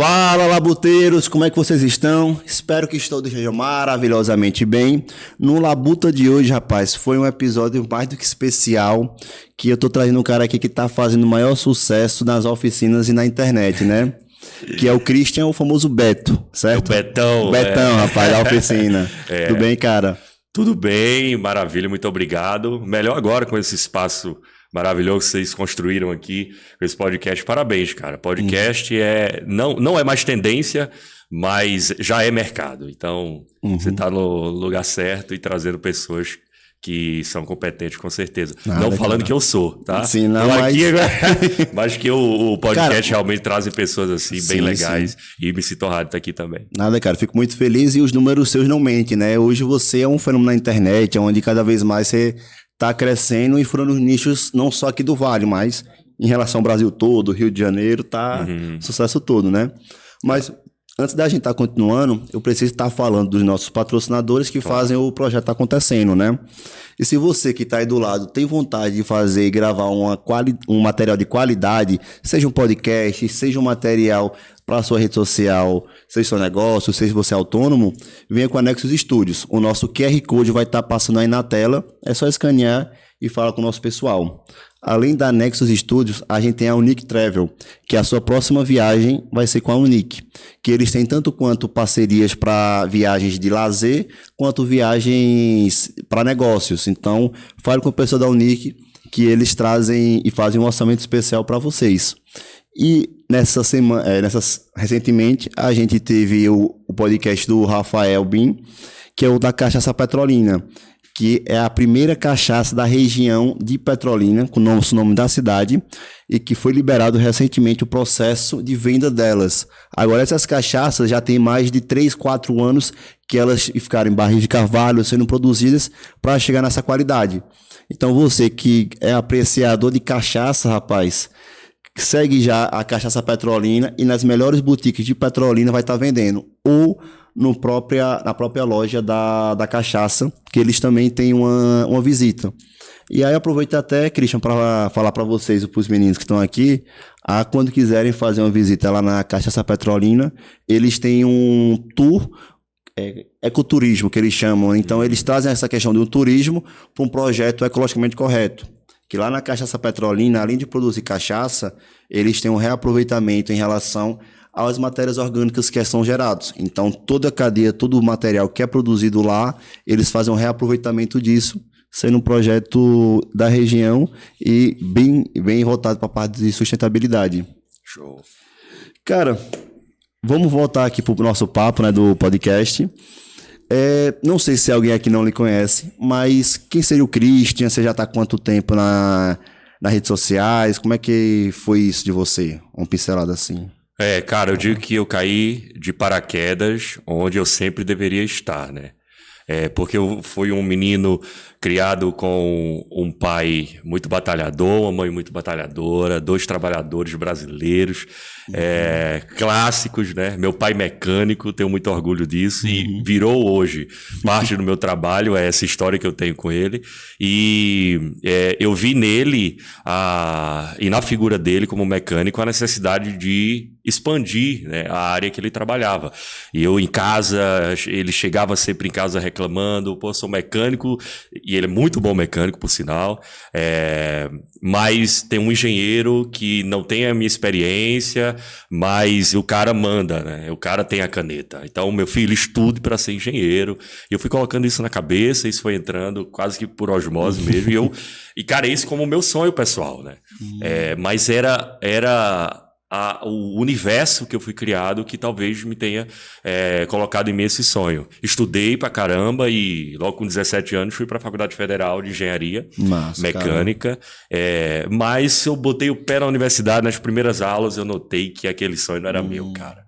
Fala, labuteiros, como é que vocês estão? Espero que todos estejam maravilhosamente bem. No Labuta de hoje, rapaz, foi um episódio mais do que especial, que eu tô trazendo um cara aqui que tá fazendo o maior sucesso nas oficinas e na internet, né? Que é o Christian, o famoso Beto, certo? O Betão. Betão, rapaz, da oficina. Tudo bem, cara? Tudo bem, maravilha, muito obrigado. Melhor agora com esse espaço maravilhoso que vocês construíram aqui, com esse podcast. Parabéns, cara. Podcast não é mais tendência, mas já é mercado. Então, você está no lugar certo e trazendo pessoas que são competentes, com certeza. Não falando cara. Que eu sou, tá? Sim, não, mas que o podcast cara, realmente traz pessoas assim, bem legais. Sim. E me sinto honrado de estar aqui também. Nada, cara. Fico muito feliz e os números seus não mentem, né? Hoje você é um fenômeno na internet, onde cada vez mais você tá crescendo e furando nichos não só aqui do Vale, mas em relação ao Brasil todo, Rio de Janeiro, tá sucesso todo, né? Mas antes da gente estar continuando, eu preciso estar falando dos nossos patrocinadores que fazem o projeto estar acontecendo, né? E se você que está aí do lado tem vontade de fazer e gravar um material de qualidade, seja um podcast, seja um material para a sua rede social, seja seu negócio, seja você autônomo, venha com a Nexus Studios. O nosso QR Code vai estar passando aí na tela, é só escanear e falar com o nosso pessoal. Além da Nexus Studios, a gente tem a Unique Travel, que a sua próxima viagem vai ser com a Unique, que eles têm tanto quanto parcerias para viagens de lazer, quanto viagens para negócios. Então, fale com o pessoal da Unique, que eles trazem e fazem um orçamento especial para vocês. E recentemente, a gente teve o podcast do Rafael Bin, que é o da Cachaça Petrolina, que é a primeira cachaça da região de Petrolina, com o nome da cidade, e que foi liberado recentemente o processo de venda delas. Agora, essas cachaças já têm mais de 3, 4 anos que elas ficaram em barris de carvalho, sendo produzidas para chegar nessa qualidade. Então, você que é apreciador de cachaça, rapaz, segue já a Cachaça Petrolina e nas melhores boutiques de Petrolina vai estar vendendo. Ou na própria loja da cachaça, que eles também têm uma visita. E aí aproveito até, Christian, para falar para vocês, para os meninos que estão aqui, quando quiserem fazer uma visita lá na Cachaça Petrolina, eles têm um tour, ecoturismo que eles chamam. Então eles trazem essa questão de um turismo para um projeto ecologicamente correto. Que lá na Cachaça Petrolina, além de produzir cachaça, eles têm um reaproveitamento em relação às matérias orgânicas que são gerados. Então, toda a cadeia, todo o material que é produzido lá, eles fazem um reaproveitamento disso, sendo um projeto da região e bem voltado para a parte de sustentabilidade. Show. Cara, vamos voltar aqui para o nosso papo, né, do podcast. Não sei se alguém aqui não lhe conhece, mas quem seria o Christian? Você já está há quanto tempo nas redes sociais? Como é que foi isso de você? Uma pincelada assim. Cara, eu digo que eu caí de paraquedas onde eu sempre deveria estar, né? Porque eu fui um menino criado com um pai muito batalhador, uma mãe muito batalhadora, 2 trabalhadores brasileiros, clássicos, né? Meu pai mecânico, tenho muito orgulho disso, e virou hoje parte do meu trabalho, essa história que eu tenho com ele, e eu vi nele, e na figura dele como mecânico, a necessidade de expandir, né, a área que ele trabalhava. E eu em casa, ele chegava sempre em casa reclamando, pô, sou mecânico, e ele é muito bom mecânico, por sinal, mas tem um engenheiro que não tem a minha experiência, mas o cara manda, né? O cara tem a caneta. Então, meu filho, estude para ser engenheiro. E eu fui colocando isso na cabeça, isso foi entrando quase que por osmose mesmo. E cara, esse como o meu sonho pessoal, né? Mas era o universo que eu fui criado que talvez me tenha colocado em mim esse sonho. Estudei pra caramba e logo com 17 anos fui pra Faculdade Federal de Engenharia Mecânica. Mas eu botei o pé na universidade, nas primeiras aulas eu notei que aquele sonho não era meu, cara.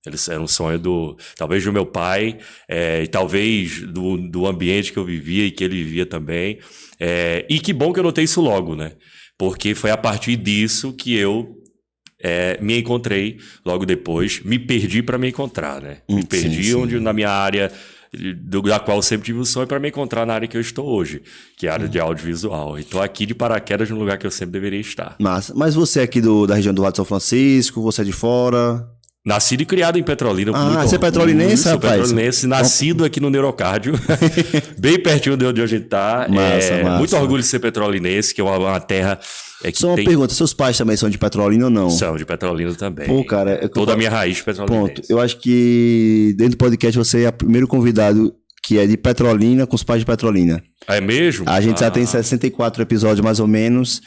Ele era um sonho talvez do meu pai, e talvez do ambiente que eu vivia e que ele vivia também. E que bom que eu notei isso logo, né? Porque foi a partir disso que eu me encontrei logo depois, me perdi para me encontrar, né? Me perdi onde na minha área da qual eu sempre tive o sonho para me encontrar na área que eu estou hoje, que é a área de audiovisual. E estou aqui de paraquedas no lugar que eu sempre deveria estar. Mas você é aqui da região do Vale de São Francisco, você é de fora? Nascido e criado em Petrolina. Você é petrolinense, sou rapaz? Petrolinense, nascido aqui no Neurocárdio, bem pertinho de onde a gente tá. Massa. Muito orgulho de ser petrolinense, que é uma terra... que Só uma pergunta, seus pais também são de Petrolina ou não? São de Petrolina também. Pô, cara... Toda a minha raiz petrolinense. Ponto. Eu acho que dentro do podcast você é o primeiro convidado que é de Petrolina com os pais de Petrolina. É mesmo? A gente já tem 64 episódios mais ou menos.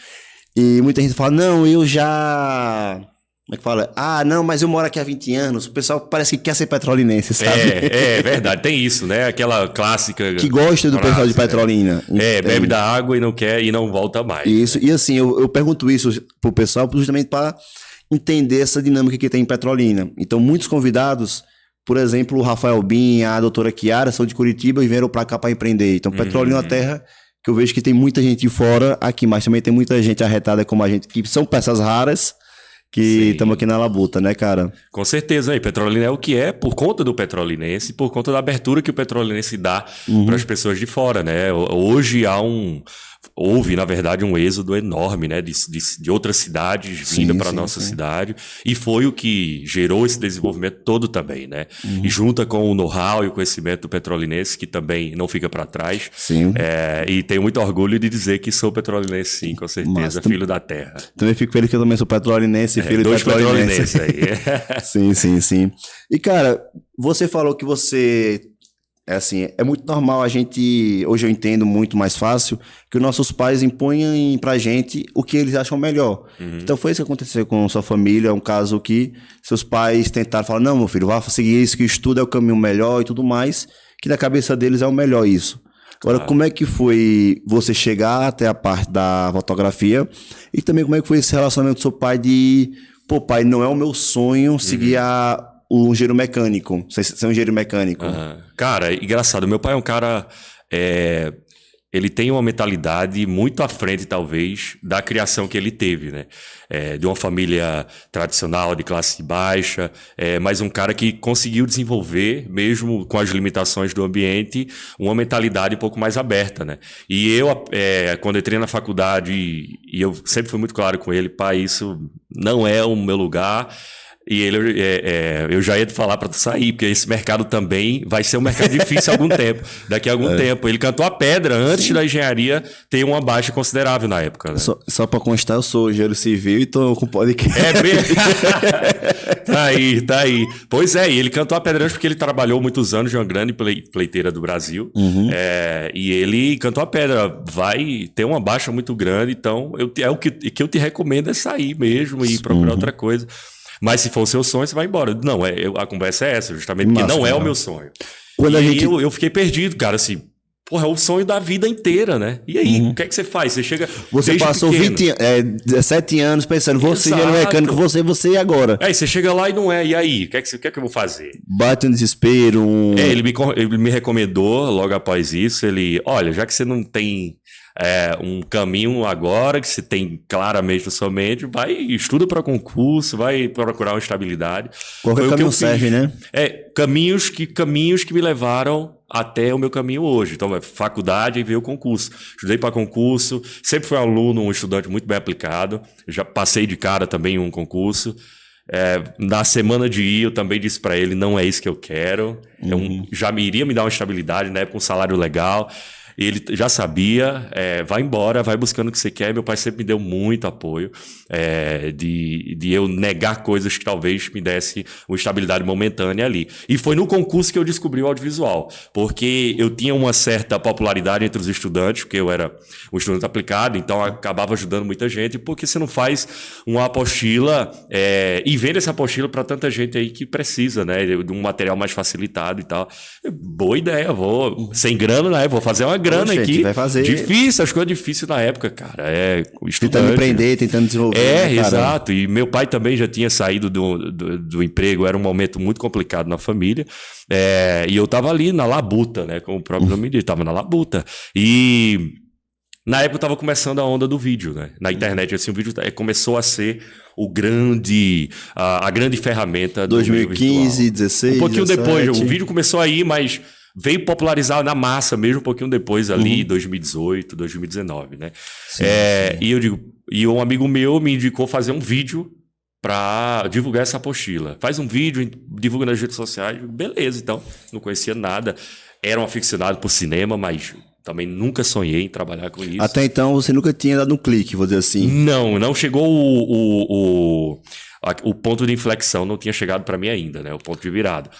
E muita gente fala, não, eu já... Como é que fala? Não, mas eu moro aqui há 20 anos. O pessoal parece que quer ser petrolinense, sabe? É verdade. Tem isso, né? Aquela clássica... Que gosta do pessoal de Petrolina. Bebe da água e não quer e não volta mais. Isso. E assim, eu pergunto isso pro pessoal justamente para entender essa dinâmica que tem em Petrolina. Então, muitos convidados, por exemplo, o Rafael Bin, a doutora Kiara, são de Curitiba e vieram para cá para empreender. Então, Petrolina é uma terra que eu vejo que tem muita gente de fora aqui, mas também tem muita gente arretada como a gente, que são peças raras, que estamos aqui na labuta, né, cara? Com certeza, aí Petrolina é o que é por conta do petrolinense, por conta da abertura que o petrolinense dá para as pessoas de fora, né? Hoje houve, na verdade, um êxodo enorme, né, de outras cidades vindo para a nossa cidade, e foi o que gerou esse desenvolvimento todo também, né? E junta com o know-how e o conhecimento do petrolinense, que também não fica para trás. Sim. E tenho muito orgulho de dizer que sou petrolinense, sim, com certeza, filho da terra. Também fico feliz que eu também sou petrolinense, filho de petrolinense. Aí. Sim. E, cara, você falou que você... É muito normal a gente, hoje eu entendo muito mais fácil, que os nossos pais impõem pra gente o que eles acham melhor. Então foi isso que aconteceu com sua família, é um caso que seus pais tentaram falar, não, meu filho, vá seguir isso, que o estudo é o caminho melhor e tudo mais, que na cabeça deles é o melhor isso. Agora, como é que foi você chegar até a parte da fotografia e também como é que foi esse relacionamento do seu pai de, pô, pai, não é o meu sonho seguir o engenheiro mecânico, ser um engenheiro mecânico. Cara, engraçado, meu pai é um cara, ele tem uma mentalidade muito à frente, talvez, da criação que ele teve, né? De uma família tradicional, de classe baixa, mas um cara que conseguiu desenvolver, mesmo com as limitações do ambiente, uma mentalidade um pouco mais aberta, né? E eu, quando entrei na faculdade, e eu sempre fui muito claro com ele, pai, isso não é o meu lugar. E ele, eu já ia te falar para tu sair, porque esse mercado também vai ser um mercado difícil há algum tempo. Daqui a algum tempo. Ele cantou a pedra antes da engenharia ter uma baixa considerável na época. Né? Só para constar, eu sou engenheiro civil e tô com podcast. Tá aí. Pois é, e ele cantou a pedra antes porque ele trabalhou muitos anos de uma grande pleiteira do Brasil. E ele cantou a pedra. Vai ter uma baixa muito grande, então o que eu te recomendo é sair mesmo e procurar outra coisa. Mas se for o seu sonho, você vai embora. Não, a conversa é essa, justamente, porque não é o meu sonho. Eu fiquei perdido, cara, assim, porra, é o sonho da vida inteira, né? E aí, o que é que você faz? Você chega... Você passou 17 anos pensando, você é mecânico, você e agora? Você chega lá e não é, e aí? O que é que eu vou fazer? Bate um desespero, ele me recomendou, logo após isso, olha, já que você não tem... um caminho agora que você tem claramente na sua mente, vai, estuda para concurso, vai procurar uma estabilidade. Qualquer caminho serve, né? Caminhos que me levaram até o meu caminho hoje. Então, faculdade e veio o concurso. Estudei para concurso, sempre fui aluno, um estudante muito bem aplicado. Já passei de cara também em um concurso. Na semana de ir, eu também disse para ele, não é isso que eu quero. Já iria me dar uma estabilidade, né, com um salário legal. Ele já sabia, vai embora, vai buscando o que você quer. Meu pai sempre me deu muito apoio de eu negar coisas que talvez me desse uma estabilidade momentânea ali. E foi no concurso que eu descobri o audiovisual, porque eu tinha uma certa popularidade entre os estudantes, porque eu era um estudante aplicado, então acabava ajudando muita gente, porque você não faz uma apostila e vende essa apostila para tanta gente aí que precisa, né, de um material mais facilitado e tal. Boa ideia, vou sem grana, né, vou fazer uma grana aqui. Vai fazer. Difícil, as coisas difíceis na época, cara. Tentando empreender, tentando desenvolver. Né, exato. E meu pai também já tinha saído do emprego, era um momento muito complicado na família. E eu tava ali na labuta, né? Como o próprio nome diz, tava na labuta. E na época eu tava começando a onda do vídeo, né? Na internet, assim, o vídeo começou a ser a grande ferramenta do 2015, 16, um pouquinho 17. depois, o vídeo começou aí, mas veio popularizar na massa mesmo um pouquinho depois ali, 2018, 2019, né? Sim. E eu digo, e um amigo meu me indicou fazer um vídeo para divulgar essa apostila. Faz um vídeo, divulga nas redes sociais. Beleza, então. Não conhecia nada. Era um aficionado por cinema, mas também nunca sonhei em trabalhar com isso. Até então você nunca tinha dado um clique, vou dizer assim. Não chegou o ponto de inflexão, não tinha chegado para mim ainda, né? O ponto de virada.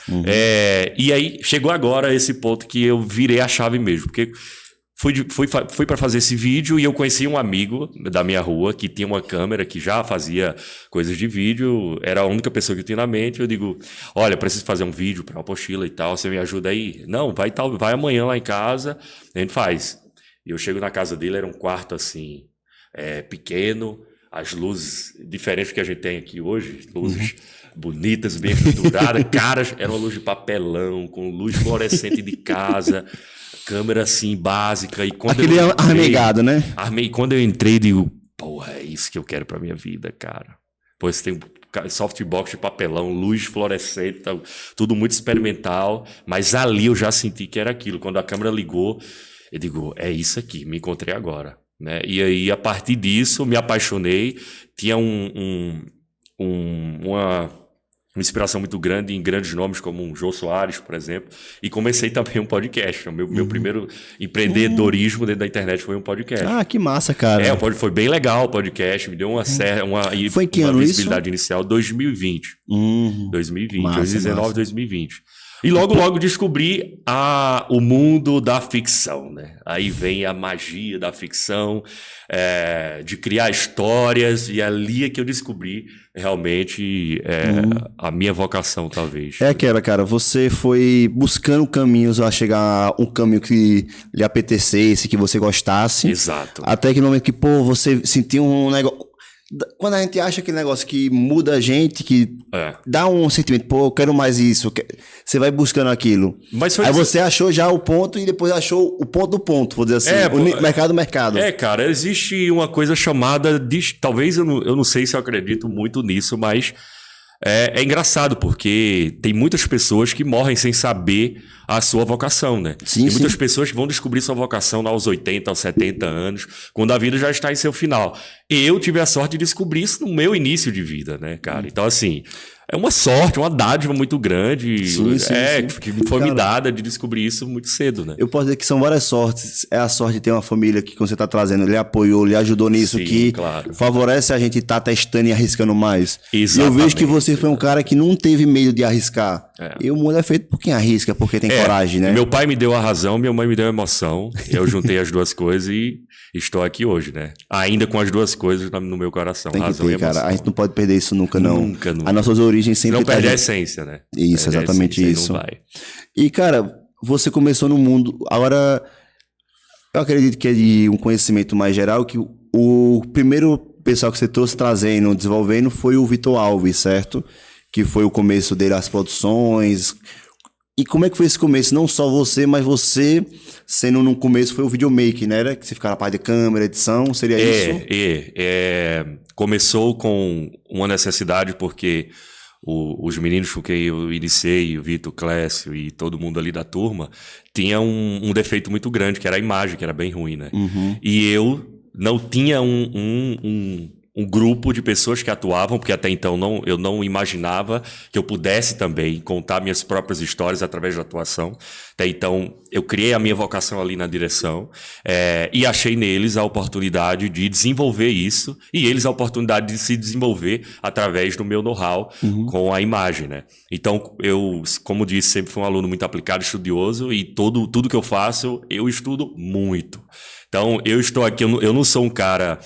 E aí chegou agora esse ponto que eu virei a chave mesmo, porque fui para fazer esse vídeo e eu conheci um amigo da minha rua que tinha uma câmera, que já fazia coisas de vídeo, era a única pessoa que eu tinha na mente. Eu digo, olha, preciso fazer um vídeo para uma apostila e tal, você me ajuda aí? Não, vai amanhã lá em casa, a gente faz. E eu chego na casa dele, era um quarto assim, pequeno, as luzes diferentes que a gente tem aqui hoje, luzes bonitas, bem estruturadas, caras, era uma luz de papelão, com luz fluorescente de casa, câmera assim, básica. E quando aquele armegado, né? Quando eu entrei, digo, porra, é isso que eu quero pra minha vida, cara. Pois tem softbox de papelão, luz fluorescente, tudo muito experimental, mas ali eu já senti que era aquilo. Quando a câmera ligou, eu digo, é isso aqui, me encontrei agora. Né? E aí, a partir disso, me apaixonei. Tinha uma inspiração muito grande em grandes nomes como o Jô Soares, por exemplo. E comecei também um podcast. O meu primeiro empreendedorismo dentro da internet foi um podcast. Ah, que massa, cara. Foi bem legal o podcast. Me deu uma foi em que ano visibilidade isso? inicial, 2020. 2020, massa, 2019, massa. 2020. E logo descobri o mundo da ficção, né? Aí vem a magia da ficção, de criar histórias, e ali é que eu descobri realmente a minha vocação, talvez. É aquela, cara, você foi buscando caminhos a chegar a um caminho que lhe apetecesse, que você gostasse. Exato. Até que no momento que, você sentiu um negócio... Quando a gente acha aquele negócio que muda a gente, que dá um sentimento, eu quero mais isso, você vai buscando aquilo. Aí você achou já o ponto e depois achou o ponto do ponto, vou dizer assim, o mercado do mercado. Cara, existe uma coisa chamada talvez eu não sei se eu acredito muito nisso, mas é engraçado, porque tem muitas pessoas que morrem sem saber a sua vocação, né? Sim, tem muitas pessoas que vão descobrir sua vocação aos 80, aos 70 anos, quando a vida já está em seu final. Eu tive a sorte de descobrir isso no meu início de vida, né, cara? Então, assim, é uma sorte, uma dádiva muito grande. Sim. Que foi me dada de descobrir isso muito cedo, né? Eu posso dizer que são várias sortes. É a sorte de ter uma família que, quando você está trazendo, lhe apoiou, lhe ajudou nisso, que favorece a gente estar testando e arriscando mais. Exatamente. E eu vejo que você foi um cara que não teve medo de arriscar. E o mundo é feito por quem arrisca, porque tem coragem, né? Meu pai me deu a razão, minha mãe me deu a emoção. Eu juntei as duas coisas e estou aqui hoje, né? Ainda com as duas coisas no meu coração. Tem que razão ter, e emoção. cara. A gente não pode perder isso nunca, não. Nunca. As nossas origens sempre... Não perde a essência, né? Isso, exatamente isso. Não vai. E, cara, você começou no mundo... Agora, eu acredito que é de um conhecimento mais geral, que o primeiro pessoal que você trouxe trazendo, desenvolvendo, foi o Vitor Alves, certo? Que foi o começo dele, as produções... E como é que foi esse começo? Não só você, mas você, sendo no começo, foi o videomaker, né? Era que você ficava na parte de câmera, edição, seria isso? Começou com uma necessidade, porque os meninos com quem eu iniciei, o Vitor, o Clécio e todo mundo ali da turma, tinha um defeito muito grande, que era a imagem, que era bem ruim, né? E eu não tinha um grupo de pessoas que atuavam, porque até então eu não imaginava que eu pudesse também contar minhas próprias histórias através da atuação. Até então, eu criei a minha vocação ali na direção e achei neles a oportunidade de desenvolver isso e eles a oportunidade de se desenvolver através do meu know-how com a imagem, né? Então, eu, como disse, sempre fui um aluno muito aplicado, estudioso e tudo que eu faço, eu estudo muito. Então, eu estou aqui, eu não sou um cara...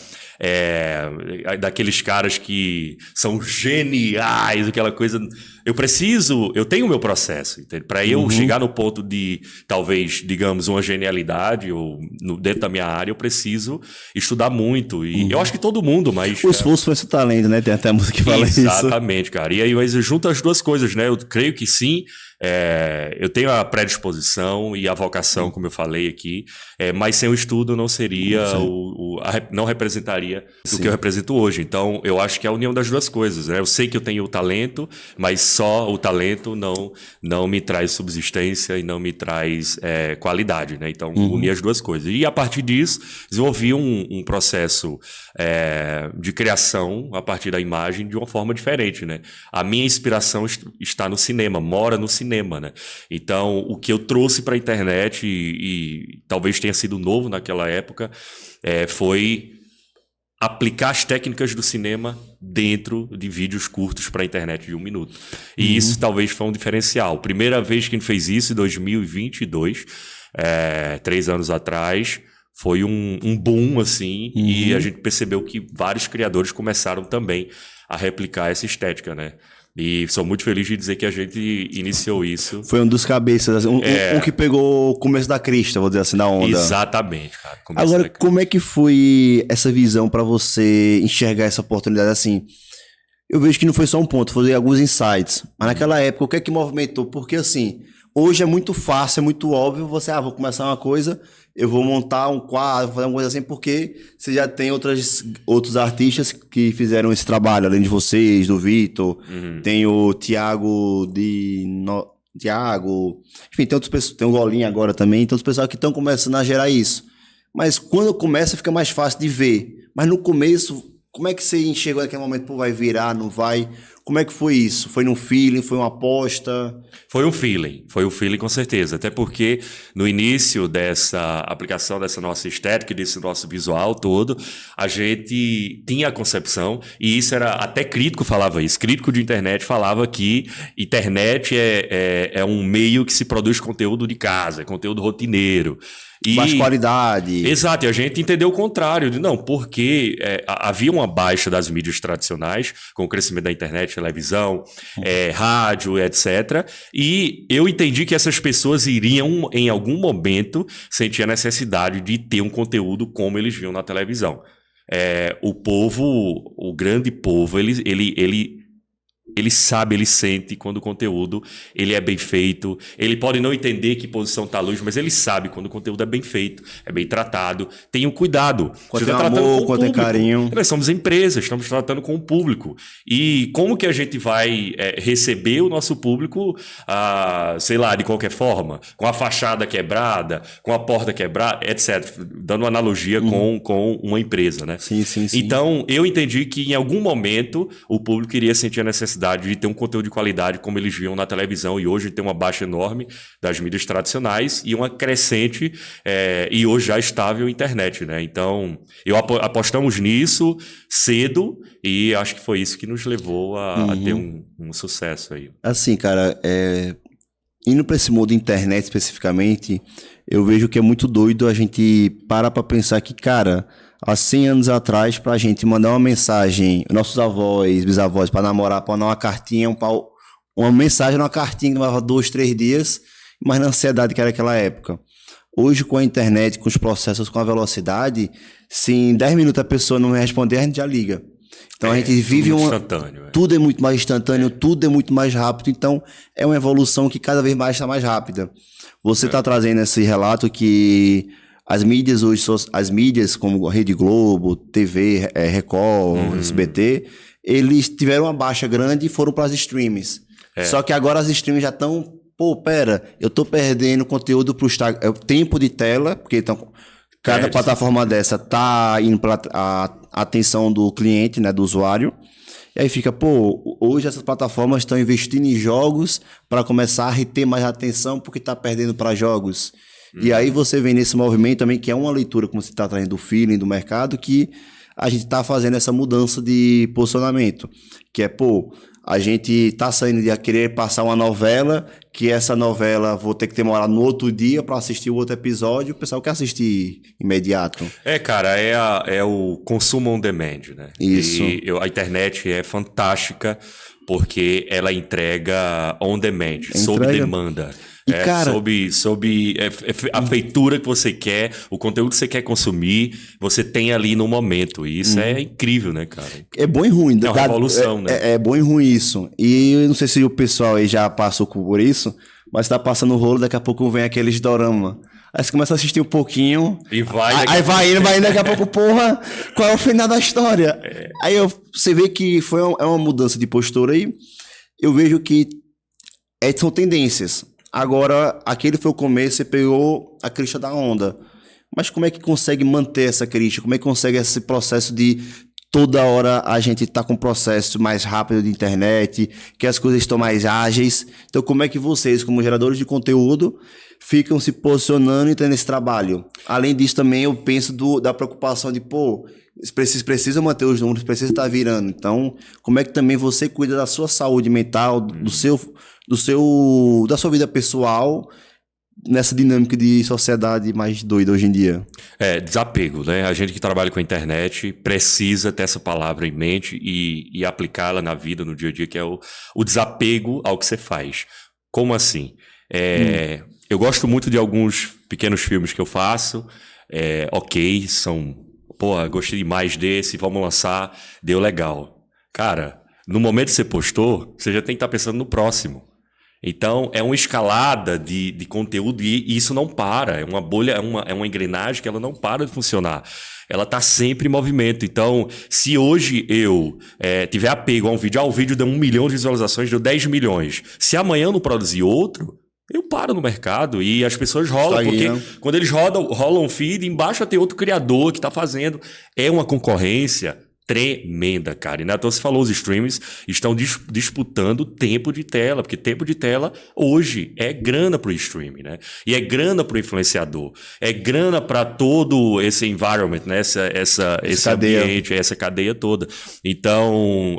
daqueles caras que são geniais, aquela coisa. Eu tenho o meu processo, para eu chegar no ponto de, talvez, digamos, uma genialidade ou dentro da minha área, eu preciso estudar muito. E eu acho que todo mundo, mas... O esforço foi esse talento, né? Tem até a música que fala isso. Exatamente, cara. E aí, mas junta as duas coisas, né? Eu creio que sim, eu tenho a predisposição e a vocação, como eu falei aqui, mas sem o estudo não seria, não representaria o que eu represento hoje. Então, eu acho que é a união das duas coisas, né? Eu sei que eu tenho o talento, mas só o talento não me traz subsistência e não me traz qualidade, né? Então, unir as duas coisas. E a partir disso, desenvolvi um processo de criação a partir da imagem de uma forma diferente, né? A minha inspiração está no cinema, mora no cinema, né? Então, o que eu trouxe para a internet e talvez tenha sido novo naquela época foi aplicar as técnicas do cinema dentro de vídeos curtos para a internet de 1 minuto. E isso talvez foi um diferencial. Primeira vez que a gente fez isso em 2022, 3 anos atrás, foi um boom, assim, e a gente percebeu que vários criadores começaram também a replicar essa estética, né? E sou muito feliz de dizer que a gente iniciou isso. Foi um dos cabeças, um que pegou o começo da crista, vou dizer assim, da onda. Exatamente, cara. Agora, como é que foi essa visão para você enxergar essa oportunidade assim? Eu vejo que não foi só um ponto, foi alguns insights. Mas naquela época, o que é que movimentou? Porque assim, hoje é muito fácil, é muito óbvio, você, vou começar uma coisa, eu vou montar um quadro, vou fazer uma coisa assim, porque você já tem outros artistas que fizeram esse trabalho, além de vocês, do Vitor, tem o Thiago, enfim, tem outras pessoas, tem o Golinha agora também, tem outros pessoal que estão começando a gerar isso. Mas quando começa, fica mais fácil de ver. Mas no começo, como é que você enxergou naquele momento, pô, vai virar, não vai? Como é que foi isso? Foi num feeling, foi uma aposta? Foi um feeling com certeza, até porque no início dessa aplicação dessa nossa estética, desse nosso visual todo, a gente tinha a concepção, e isso era, até crítico falava isso, crítico de internet falava que internet é um meio que se produz conteúdo de casa, é conteúdo rotineiro. Mais qualidade. Exato, e a gente entendeu o contrário, não, porque havia uma baixa das mídias tradicionais, com o crescimento da internet, televisão, rádio, etc. E eu entendi que essas pessoas iriam, em algum momento, sentir a necessidade de ter um conteúdo como eles viam na televisão. O povo, o grande povo, ele sabe, ele sente quando o conteúdo ele é bem feito. Ele pode não entender que posição está a luz, mas ele sabe quando o conteúdo é bem feito, é bem tratado. Tenha um cuidado. Quanto é amor, quanto é carinho. Nós somos empresas, estamos tratando com o público. E como que a gente vai receber o nosso público, sei lá, de qualquer forma? Com a fachada quebrada, com a porta quebrada, etc. Dando uma analogia com uma empresa, né? Sim. Então, eu entendi que em algum momento o público iria sentir a necessidade de ter um conteúdo de qualidade como eles viam na televisão, e hoje tem uma baixa enorme das mídias tradicionais e uma crescente e hoje já estável internet, né? Então, apostamos nisso cedo e acho que foi isso que nos levou a ter um sucesso aí. Assim, cara, indo para esse mundo internet especificamente, eu vejo que é muito doido a gente parar para pensar que, cara, há 100 anos atrás, pra gente mandar uma mensagem, nossos avós, bisavós, para namorar, para mandar uma cartinha, uma mensagem numa cartinha que demorava 2, 3 dias, mas na ansiedade que era aquela época. Hoje, com a internet, com os processos, com a velocidade, se em 10 minutos a pessoa não responder, a gente já liga. Então a gente vive instantâneo. Tudo é muito mais instantâneo, tudo é muito mais rápido, então é uma evolução que cada vez mais está mais rápida. Você está trazendo esse relato que as mídias hoje, as mídias como Rede Globo, TV, Record, SBT, eles tiveram uma baixa grande e foram para as streams. Só que agora as streams já estão, eu tô perdendo conteúdo pro Instagram, tempo de tela, porque então, cada plataforma dessa tá indo para a atenção do cliente, né, do usuário. E aí fica, hoje essas plataformas estão investindo em jogos para começar a reter mais atenção porque tá perdendo para jogos. E aí você vem nesse movimento também, que é uma leitura, como você está trazendo do feeling, do mercado, que a gente está fazendo essa mudança de posicionamento. Que é, a gente está saindo de querer passar uma novela, que essa novela vou ter que demorar no outro dia para assistir o outro episódio, o pessoal quer assistir imediato. Cara, é o consumo on demand, né? Isso. E a internet é fantástica porque ela entrega on demand, sob demanda. E cara, sob a feitura que você quer, o conteúdo que você quer consumir, você tem ali no momento. E isso é incrível, né, cara? É bom e ruim. É uma revolução, né? É bom e ruim isso. E eu não sei se o pessoal aí já passou por isso, mas tá passando o rolo, daqui a pouco vem aqueles dorama. Aí você começa a assistir um pouquinho. E vai. Aí vai indo, daqui a pouco, porra, qual é o final da história? Aí você vê que é uma mudança de postura aí. Eu vejo que são tendências. Agora, aquele foi o começo, você pegou a crista da onda. Mas como é que consegue manter essa crista? Como é que consegue esse processo de toda hora a gente tá com um processo mais rápido de internet, que as coisas estão mais ágeis? Então, como é que vocês, como geradores de conteúdo, ficam se posicionando e tendo esse trabalho? Além disso, também eu penso da preocupação de, pô, precisa manter os números, precisa estar virando. Então, como é que também você cuida da sua saúde mental, da sua vida pessoal, nessa dinâmica de sociedade mais doida hoje em dia? Desapego, né? A gente que trabalha com a internet precisa ter essa palavra em mente e aplicá-la na vida, no dia a dia, que é o desapego ao que você faz. Como assim? Eu gosto muito de alguns pequenos filmes que eu faço, gostei demais desse, vamos lançar, deu legal. Cara, no momento que você postou, você já tem que estar pensando no próximo. Então, é uma escalada de conteúdo e isso não para. É uma bolha, é uma engrenagem que ela não para de funcionar. Ela está sempre em movimento. Então, se hoje eu tiver apego a um vídeo, o vídeo deu 1 milhão de visualizações, deu 10 milhões. Se amanhã eu não produzir outro, eu paro no mercado e as pessoas rolam. Porque quando eles rolam um feed, embaixo tem outro criador que está fazendo. É uma concorrência tremenda, cara. E então você falou, os streams estão disputando tempo de tela, porque tempo de tela hoje é grana pro streaming, né? E é grana pro influenciador, é grana para todo esse environment, né? Esse ambiente, essa cadeia toda. Então,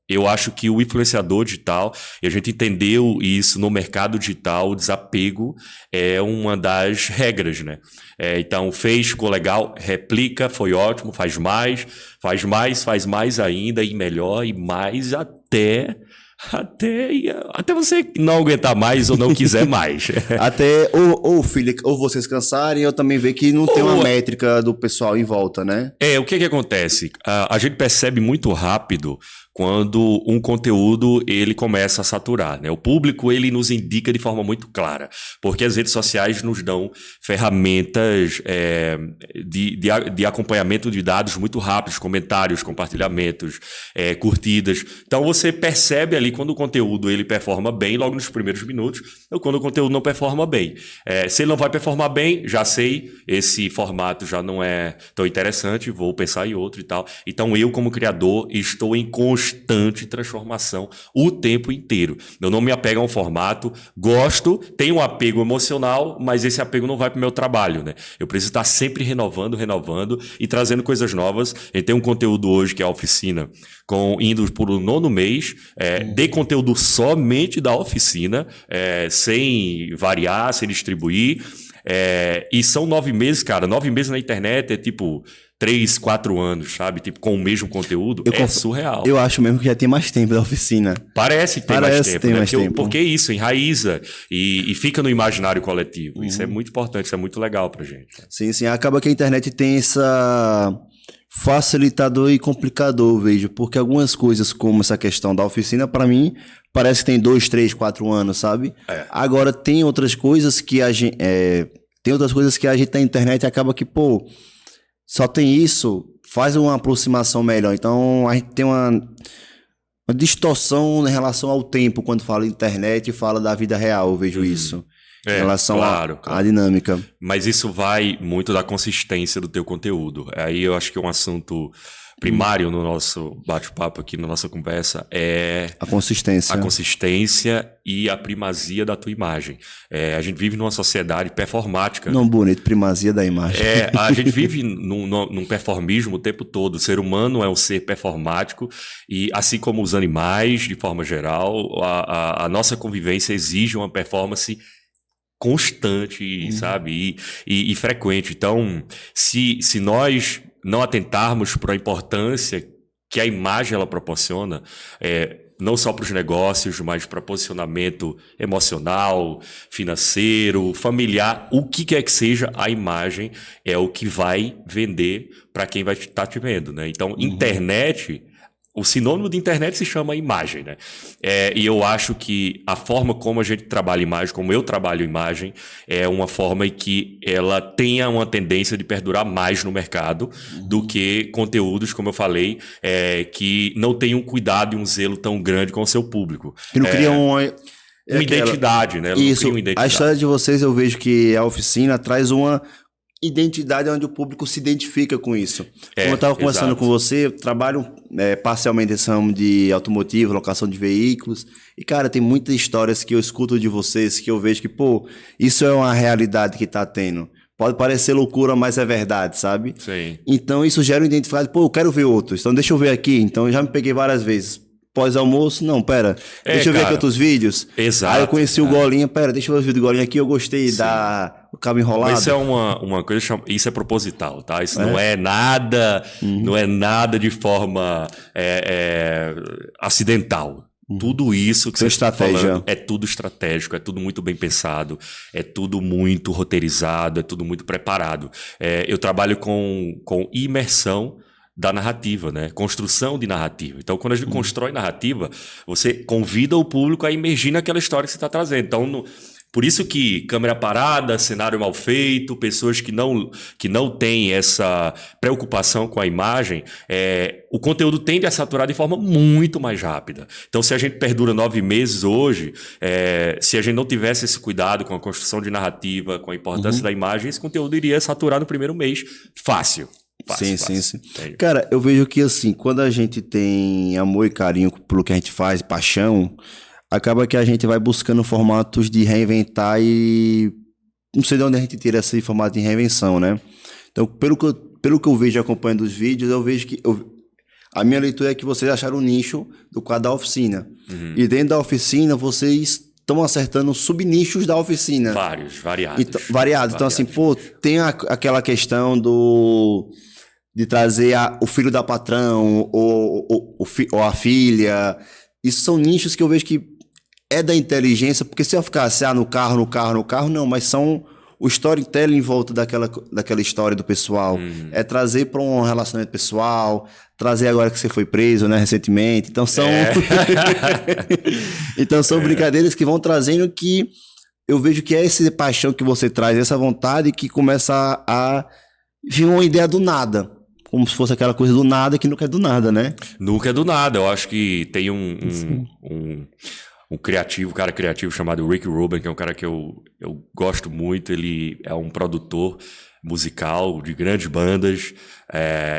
eu acho que o influenciador digital, e a gente entendeu isso no mercado digital, o desapego é uma das regras, né? Então, ficou legal, replica, foi ótimo, faz mais ainda, e melhor, e mais até você não aguentar mais ou não quiser mais. Até ou vocês cansarem, ou também ver que não tem uma métrica do pessoal em volta, né? O que acontece? A gente percebe muito rápido quando um conteúdo ele começa a saturar, né? O público ele nos indica de forma muito clara, porque as redes sociais nos dão ferramentas de acompanhamento de dados muito rápidos, comentários, compartilhamentos, curtidas. Então você percebe ali quando o conteúdo ele performa bem logo nos primeiros minutos, ou quando o conteúdo não performa bem. Se ele não vai performar bem, já sei, esse formato já não é tão interessante, vou pensar em outro e tal. Então eu, como criador, estou em constante transformação o tempo inteiro. Eu não me apego a um formato, gosto, tenho um apego emocional, mas esse apego não vai para o meu trabalho, né? Eu preciso estar sempre renovando e trazendo coisas novas. A gente tem um conteúdo hoje que é a oficina, indo por o 9º mês, de conteúdo somente da oficina, sem variar, sem distribuir. E são 9 meses, cara. 9 meses na internet é tipo 3, 4 anos, sabe? Tipo, com o mesmo conteúdo. Surreal. Eu acho mesmo que já tem mais tempo da oficina. Parece que tem mais tempo, né? Porque isso enraiza e fica no imaginário coletivo. Isso é muito importante, isso é muito legal pra gente. Sim. Acaba que a internet tem essa facilitador e complicador, eu vejo. Porque algumas coisas, como essa questão da oficina, pra mim, parece que tem 2, 3, 4 anos, sabe? Agora, tem outras coisas que a gente... tem outras coisas que a gente na internet acaba que, pô... Só tem isso, faz uma aproximação melhor. Então, a gente tem uma distorção em relação ao tempo quando fala internet e fala da vida real, eu vejo isso. Em relação à dinâmica. Mas isso vai muito da consistência do teu conteúdo. Aí eu acho que é um assunto primário no nosso bate-papo aqui, na nossa conversa, é a consistência. A consistência e a primazia da tua imagem. A gente vive numa sociedade performática. Não, bonito, primazia da imagem. A gente vive num performismo o tempo todo. O ser humano é um ser performático e, assim como os animais, de forma geral, a nossa convivência exige uma performance constante, sabe? E frequente. Então, se nós não atentarmos para a importância que a imagem ela proporciona, não só para os negócios, mas para posicionamento emocional, financeiro, familiar, o que quer que seja, a imagem é o que vai vender para quem vai estar te vendo, né? Então, internet o sinônimo de internet se chama imagem, né? E eu acho que a forma como a gente trabalha imagem, como eu trabalho imagem, é uma forma em que ela tenha uma tendência de perdurar mais no mercado do que conteúdos, como eu falei, que não tenham um cuidado e um zelo tão grande com o seu público. Que não criam uma identidade, né? Isso, a história de vocês, eu vejo que a oficina traz uma identidade onde o público se identifica com isso. Como eu estava conversando com você, eu trabalho parcialmente nesse ramo de automotivo, locação de veículos, e cara, tem muitas histórias que eu escuto de vocês, que eu vejo que, pô, isso é uma realidade que tá tendo. Pode parecer loucura, mas é verdade, sabe? Sim. Então isso gera uma identidade, pô, eu quero ver outros, então deixa eu ver aqui. Então eu já me peguei várias vezes. Pós-almoço, não, pera, deixa eu ver aqui outros vídeos. Exato. Aí eu conheci o Golinha, pera, deixa eu ver o vídeo do Golinha aqui, eu gostei do cabo enrolado. Mas isso é uma coisa, isso é proposital, tá? Isso não é nada, não é nada de forma acidental. Tudo isso que você está falando é tudo estratégico, é tudo muito bem pensado, é tudo muito roteirizado, é tudo muito preparado. Eu trabalho com imersão da narrativa, né? Construção de narrativa. Então, quando a gente constrói narrativa, você convida o público a imergir naquela história que você está trazendo. Então, por isso que câmera parada, cenário mal feito, pessoas que não têm essa preocupação com a imagem, o conteúdo tende a saturar de forma muito mais rápida. Então, se a gente perdura 9 meses hoje, se a gente não tivesse esse cuidado com a construção de narrativa, com a importância da imagem, esse conteúdo iria saturar no primeiro mês fácil. Sim. Cara, eu vejo que assim, quando a gente tem amor e carinho pelo que a gente faz, paixão, acaba que a gente vai buscando formatos de reinventar e não sei de onde a gente tira esse formato de reinvenção, né? Então, pelo que eu vejo acompanhando os vídeos, eu vejo que a minha leitura é que vocês acharam um nicho do quadro da oficina. E dentro da oficina, vocês estão acertando subnichos da oficina. Variados. Então, assim, pô, tem aquela questão de trazer o filho da patrão ou a filha. Isso são nichos que eu vejo que é da inteligência, porque se eu ficasse no carro, não, mas são o storytelling em volta daquela história do pessoal. É trazer para um relacionamento pessoal, trazer agora que você foi preso, né, recentemente. Então são então são brincadeiras que vão trazendo, que eu vejo que é essa paixão que você traz, essa vontade que começa a vir uma ideia do nada. Como se fosse aquela coisa do nada que nunca é do nada, né? Nunca é do nada. Eu acho que tem um cara criativo chamado Rick Rubin, que é um cara que eu gosto muito. Ele é um produtor musical de grandes bandas.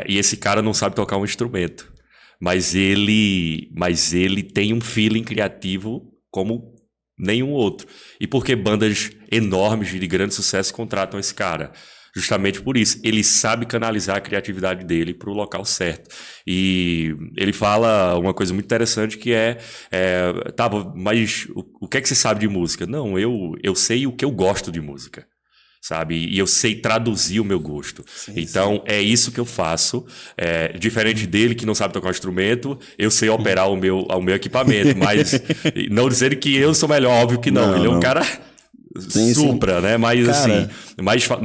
E esse cara não sabe tocar um instrumento. Mas ele tem um feeling criativo como nenhum outro. E porque bandas enormes de grande sucesso contratam esse cara? Justamente por isso, ele sabe canalizar a criatividade dele para o local certo. E ele fala uma coisa muito interessante que mas o que é que você sabe de música? Não, eu sei o que eu gosto de música, sabe? E eu sei traduzir o meu gosto. Então, é isso que eu faço. Diferente dele, que não sabe tocar um instrumento, eu sei operar o meu equipamento, mas não dizendo que eu sou melhor, óbvio que não. Ele é um cara supra, né? Mas cara, assim,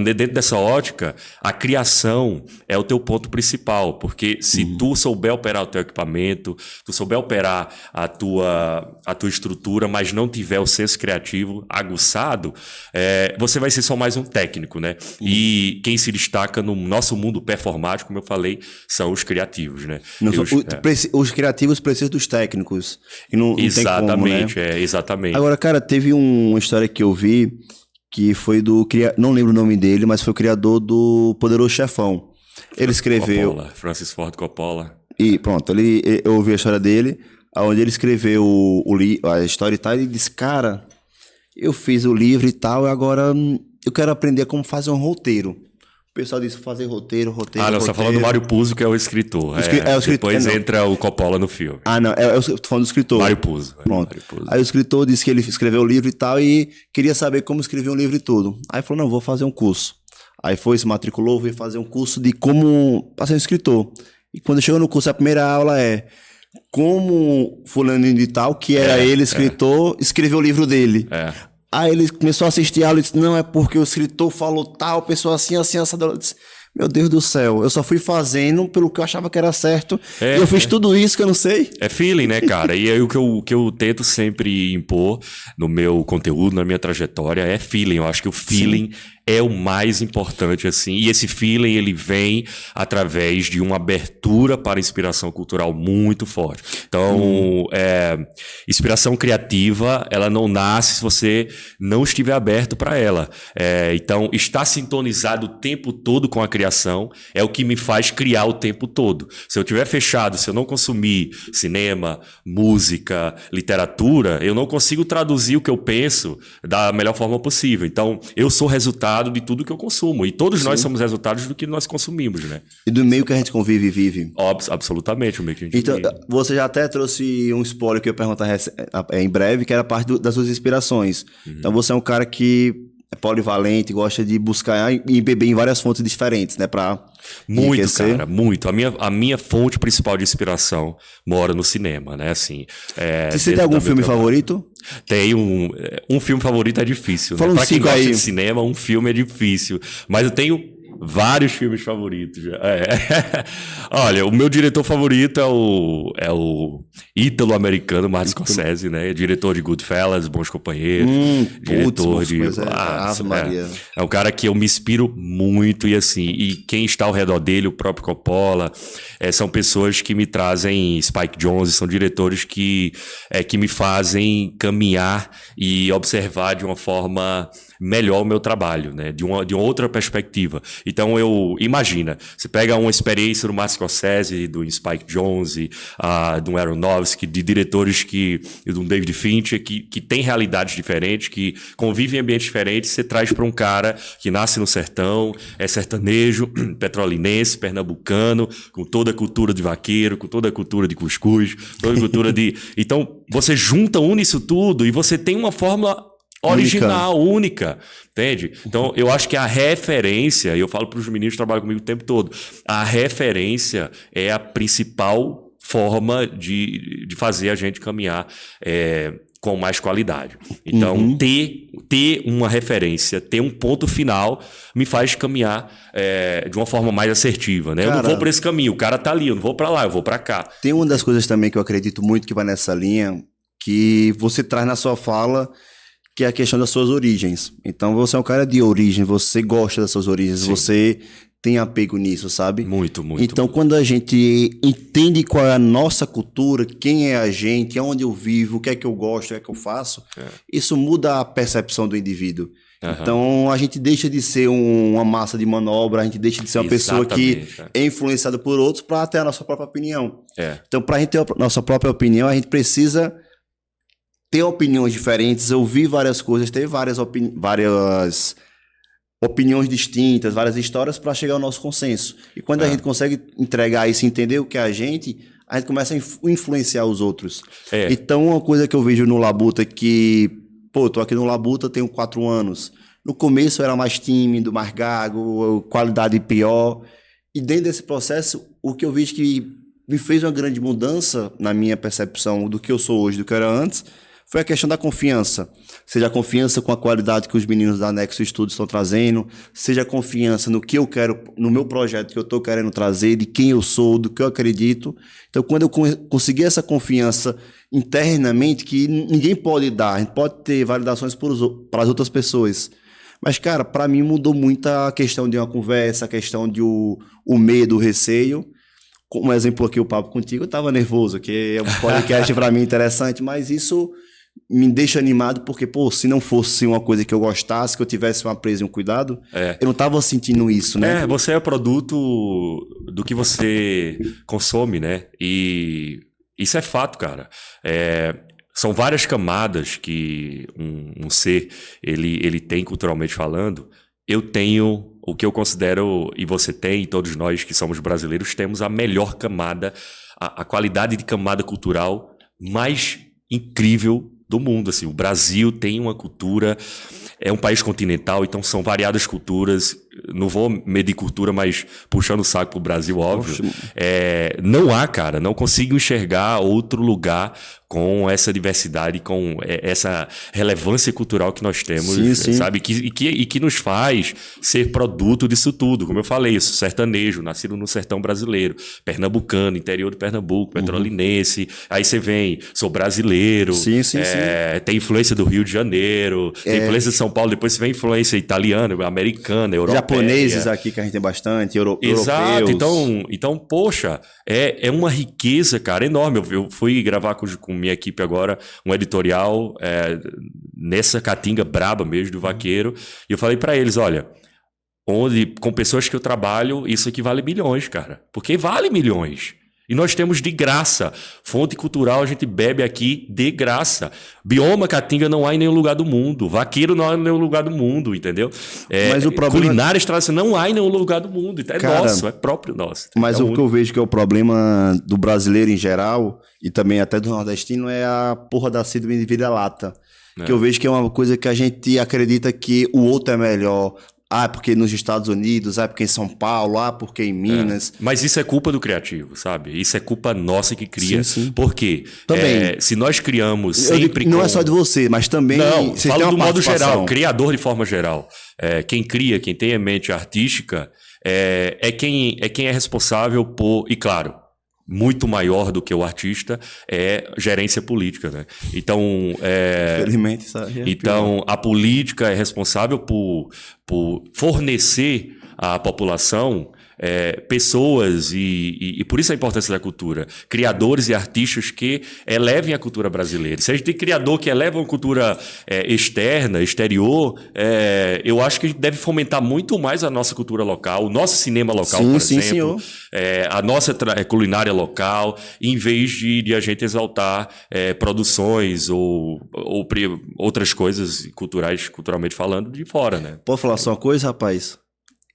dentro dessa ótica, a criação é o teu ponto principal, porque se tu souber operar o teu equipamento, tu souber operar a tua estrutura, mas não tiver o senso criativo aguçado, você vai ser só mais um técnico, né? E quem se destaca no nosso mundo performático, como eu falei, são os criativos, né? Os criativos precisam dos técnicos. E não exatamente, tem como, né? Exatamente. Agora, cara, teve uma história que eu vi que foi não lembro o nome dele, mas foi o criador do Poderoso Chefão. Ele escreveu... Francis Ford Coppola. E pronto, eu ouvi a história dele, onde ele escreveu a história e tal, e ele disse, cara, eu fiz o livro e tal, e agora eu quero aprender como fazer um roteiro. O pessoal disse fazer roteiro. Ah, não, você tá falando do Mário Puzo, que é o escritor. O escritor. Depois entra o Coppola no filme. Ah, não, eu tô falando do escritor. Mário Puzo. Pronto. Aí o escritor disse que ele escreveu o livro e tal, e queria saber como escrever um livro e tudo. Aí falou, não, vou fazer um curso. Aí se matriculou, veio fazer um curso de como ser um escritor. E quando chegou no curso, a primeira aula é como fulano de tal, que era ele, escritor, escreveu o livro dele. Aí ele começou a assistir a aula e disse, não, é porque o escritor falou tal, pessoa assim, assim, essa. Disse, meu Deus do céu, eu só fui fazendo pelo que eu achava que era certo, É, e eu fiz tudo isso que eu não sei. É feeling, né, cara? E aí o que eu tento sempre impor no meu conteúdo, na minha trajetória, é feeling. Eu acho que o feeling é o mais importante, assim. E esse feeling, ele vem através de uma abertura para inspiração cultural muito forte. Então, inspiração criativa, ela não nasce se você não estiver aberto para ela. Então, estar sintonizado o tempo todo com a criação é o que me faz criar o tempo todo. Se eu estiver fechado, se eu não consumir cinema, música, literatura, eu não consigo traduzir o que eu penso da melhor forma possível. Então, eu sou resultado de tudo que eu consumo. E todos nós somos resultados do que nós consumimos, né? E do meio que a gente convive e vive. Absolutamente, o meio que a gente Então, vive. você já até trouxe um spoiler que eu ia perguntar em breve, que era parte das suas inspirações. Então, você é um cara que é polivalente, gosta de buscar e beber em várias fontes diferentes, né? Pra Muito, enriquecer. cara, muito. A minha fonte principal de inspiração mora no cinema, né? Assim, Você tem algum filme favorito? Tem um filme favorito é difícil, né? Fala uns Pra quem cinco gosta aí. de cinema, um filme é difícil. Mas eu tenho vários filmes favoritos. Olha, o meu diretor favorito é o ítalo-americano Martin Scorsese, né? Diretor de Goodfellas, Bons Companheiros. Diretor de... Ave Maria. É um cara que eu me inspiro muito e assim, e quem está ao redor dele, o próprio Coppola, são pessoas que me trazem Spike Jonze, são diretores que me fazem caminhar e observar de uma forma melhor o meu trabalho, né? De uma outra perspectiva. Então imagina, você pega uma experiência do Martin Scorsese, do Spike Jonze, do Aronofsky, de diretores do David Fincher, que tem realidades diferentes, que convivem em ambientes diferentes, você traz para um cara que nasce no sertão, é sertanejo, petrolinense, pernambucano, com toda a cultura de vaqueiro, com toda a cultura de cuscuz, toda a cultura de... Então, você une isso tudo e você tem uma fórmula original, única, entende? Então, eu acho que a referência, e eu falo para os meninos que trabalham comigo o tempo todo, a referência é a principal forma de fazer a gente caminhar com mais qualidade. Então, ter uma referência, ter um ponto final, me faz caminhar de uma forma mais assertiva, né? Cara, eu não vou para esse caminho, o cara tá ali, eu não vou para lá, eu vou para cá. Tem uma das coisas também que eu acredito muito que vai nessa linha, que você traz na sua fala, que é a questão das suas origens. Então, você é um cara de origem, você gosta das suas origens, você tem apego nisso, sabe? Muito, muito. Então, muito. quando a gente entende qual é a nossa cultura, quem é a gente, onde eu vivo, o que é que eu gosto, o que é que eu faço, isso muda a percepção do indivíduo. Então, a gente deixa de ser uma massa de manobra, a gente deixa de ser uma pessoa que é influenciada por outros para ter a nossa própria opinião. Então, para a gente ter a nossa própria opinião, a gente precisa ter opiniões diferentes, ouvir várias coisas, ter várias opiniões distintas, várias histórias para chegar ao nosso consenso. E quando a gente consegue entregar isso, entender o que é a gente começa a influenciar os outros. Então, uma coisa que eu vejo no Labuta que, tô aqui no Labuta, tenho 4 anos. No começo eu era mais tímido, mais gago, qualidade pior. E dentro desse processo, o que eu vejo que me fez uma grande mudança na minha percepção do que eu sou hoje, do que eu era antes, foi a questão da confiança. Seja a confiança com a qualidade que os meninos da Nexo Studios estão trazendo, seja a confiança no que eu quero, no meu projeto que eu estou querendo trazer, de quem eu sou, do que eu acredito. Então, quando eu consegui essa confiança internamente, que ninguém pode dar, a gente pode ter validações para as outras pessoas. Mas, cara, para mim mudou muito a questão de uma conversa, a questão de o medo, o receio. Como exemplo aqui, o papo contigo, eu estava nervoso, que é um podcast para mim interessante, mas isso me deixa animado porque, se não fosse uma coisa que eu gostasse, que eu tivesse uma presa e um cuidado, eu não tava sentindo isso, né? Você é produto do que você consome, né? E isso é fato, cara. São várias camadas que um ser, ele tem culturalmente falando. Eu tenho o que eu considero, e você tem, e todos nós que somos brasileiros, temos a melhor camada, a qualidade de camada cultural mais incrível do mundo. Assim, o Brasil tem uma cultura, é um país continental, então são variadas culturas. Não vou medir cultura, mas puxando o saco pro Brasil, óbvio. Não há, cara, não consigo enxergar outro lugar com essa diversidade, com essa relevância cultural que nós temos, sim. sabe? E que nos faz ser produto disso tudo. Como eu falei, isso, sertanejo, nascido no sertão brasileiro, pernambucano, interior de Pernambuco, petrolinense. Aí você vem, sou brasileiro. Sim. Tem influência do Rio de Janeiro, tem influência de São Paulo, depois você vem influência italiana, americana, europeia. Japoneses aqui que a gente tem bastante, Exato. europeus. Então, poxa, é uma riqueza, cara, enorme. Eu fui gravar com minha equipe agora um editorial nessa caatinga braba mesmo do vaqueiro, e eu falei pra eles, olha, com pessoas que eu trabalho, isso aqui vale milhões, cara. Porque vale milhões. E nós temos de graça. Fonte cultural a gente bebe aqui de graça. Bioma caatinga não há em nenhum lugar do mundo. Vaqueiro não há em nenhum lugar do mundo, entendeu? Mas o problema... Culinária tradicional não há em nenhum lugar do mundo. Então nosso, é próprio nosso. Mas o que eu vejo que é o problema do brasileiro em geral, e também até do nordestino, é a porra da síndrome de vira-lata. Que eu vejo que é uma coisa que a gente acredita que o outro é melhor. Porque nos Estados Unidos, porque em São Paulo, porque em Minas. Mas isso é culpa do criativo, sabe? Isso é culpa nossa que cria. Sim. Por quê? Também. Se nós criamos sempre não é só de você, mas também... Não, falo do modo geral, criador de forma geral. Quem cria, quem tem a mente artística, quem é responsável por... E claro, muito maior do que o artista é gerência política, né? Então, infelizmente, sabe? Então a política é responsável por fornecer à população pessoas e por isso a importância da cultura, criadores e artistas que elevem a cultura brasileira. Se a gente tem criador que eleva uma cultura exterior, eu acho que a gente deve fomentar muito mais a nossa cultura local, o nosso cinema local, por exemplo, a nossa culinária local, em vez de a gente exaltar produções ou outras coisas culturalmente falando, de fora, né? Pode falar só uma coisa, rapaz?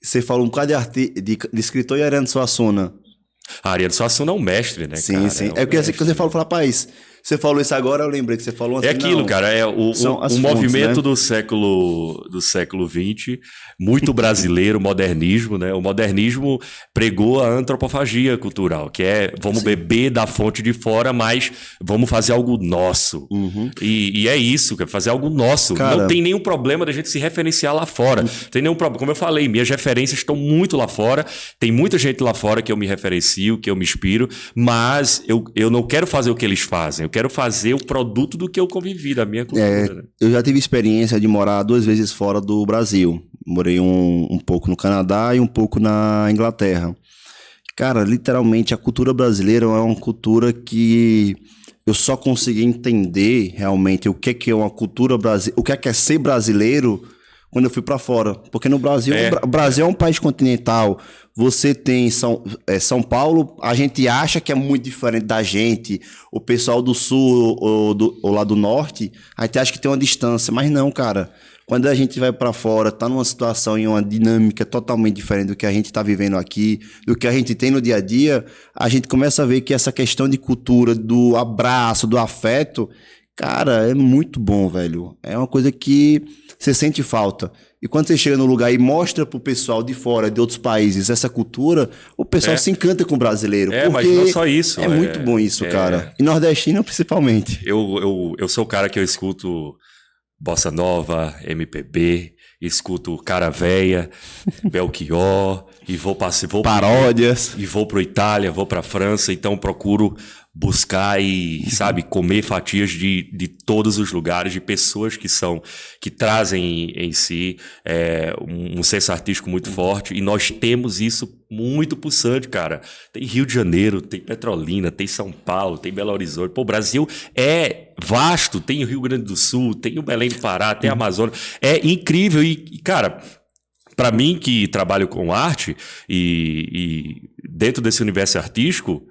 Você falou um bocado de escritor e Ariano Suassuna. Ariano Suassuna é um mestre, né, sim, cara? Sim. É porque assim que você falou, rapaz, você falou isso agora, eu lembrei que você falou assim. É aquilo, cara, o fontes, movimento, né? do século XX, muito brasileiro, modernismo, né? O modernismo pregou a antropofagia cultural, que vamos beber da fonte de fora, mas vamos fazer algo nosso. E é isso, fazer algo nosso. Cara, não tem nenhum problema da gente se referenciar lá fora. Tem nenhum problema. Como eu falei, minhas referências estão muito lá fora, tem muita gente lá fora que eu me referencio, que eu me inspiro, mas eu não quero fazer o que eles fazem. Eu quero fazer o produto do que eu convivi, da minha cultura. Né? Eu já tive experiência de morar 2 vezes fora do Brasil. Morei um pouco no Canadá e um pouco na Inglaterra. Cara, literalmente a cultura brasileira é uma cultura que eu só consegui entender realmente o que é uma cultura brasileira, o que é ser brasileiro quando eu fui para fora. Porque no Brasil, o Brasil é um país continental. Você tem São Paulo, a gente acha que é muito diferente da gente. O pessoal do sul ou lá do norte, a gente acha que tem uma distância. Mas não, cara. Quando a gente vai para fora, tá numa situação e uma dinâmica totalmente diferente do que a gente tá vivendo aqui, do que a gente tem no dia a dia, a gente começa a ver que essa questão de cultura, do abraço, do afeto, cara, é muito bom, velho. É uma coisa que você sente falta. E quando você chega no lugar e mostra pro pessoal de fora, de outros países, essa cultura, o pessoal se encanta com o brasileiro. Mas não só isso. É muito bom isso, cara. E nordestino, principalmente. Eu sou o cara que eu escuto bossa nova, MPB, escuto Cara Véia, Belchior, e vou paródias. E vou pro Itália, vou pra França, então procuro buscar e, sabe, comer fatias de todos os lugares, de pessoas que trazem em si um senso artístico muito forte, e nós temos isso muito pulsante, cara. Tem Rio de Janeiro, tem Petrolina, tem São Paulo, tem Belo Horizonte. Pô, o Brasil é vasto, tem o Rio Grande do Sul, tem o Belém do Pará, tem a Amazônia. É incrível e cara, para mim que trabalho com arte e dentro desse universo artístico,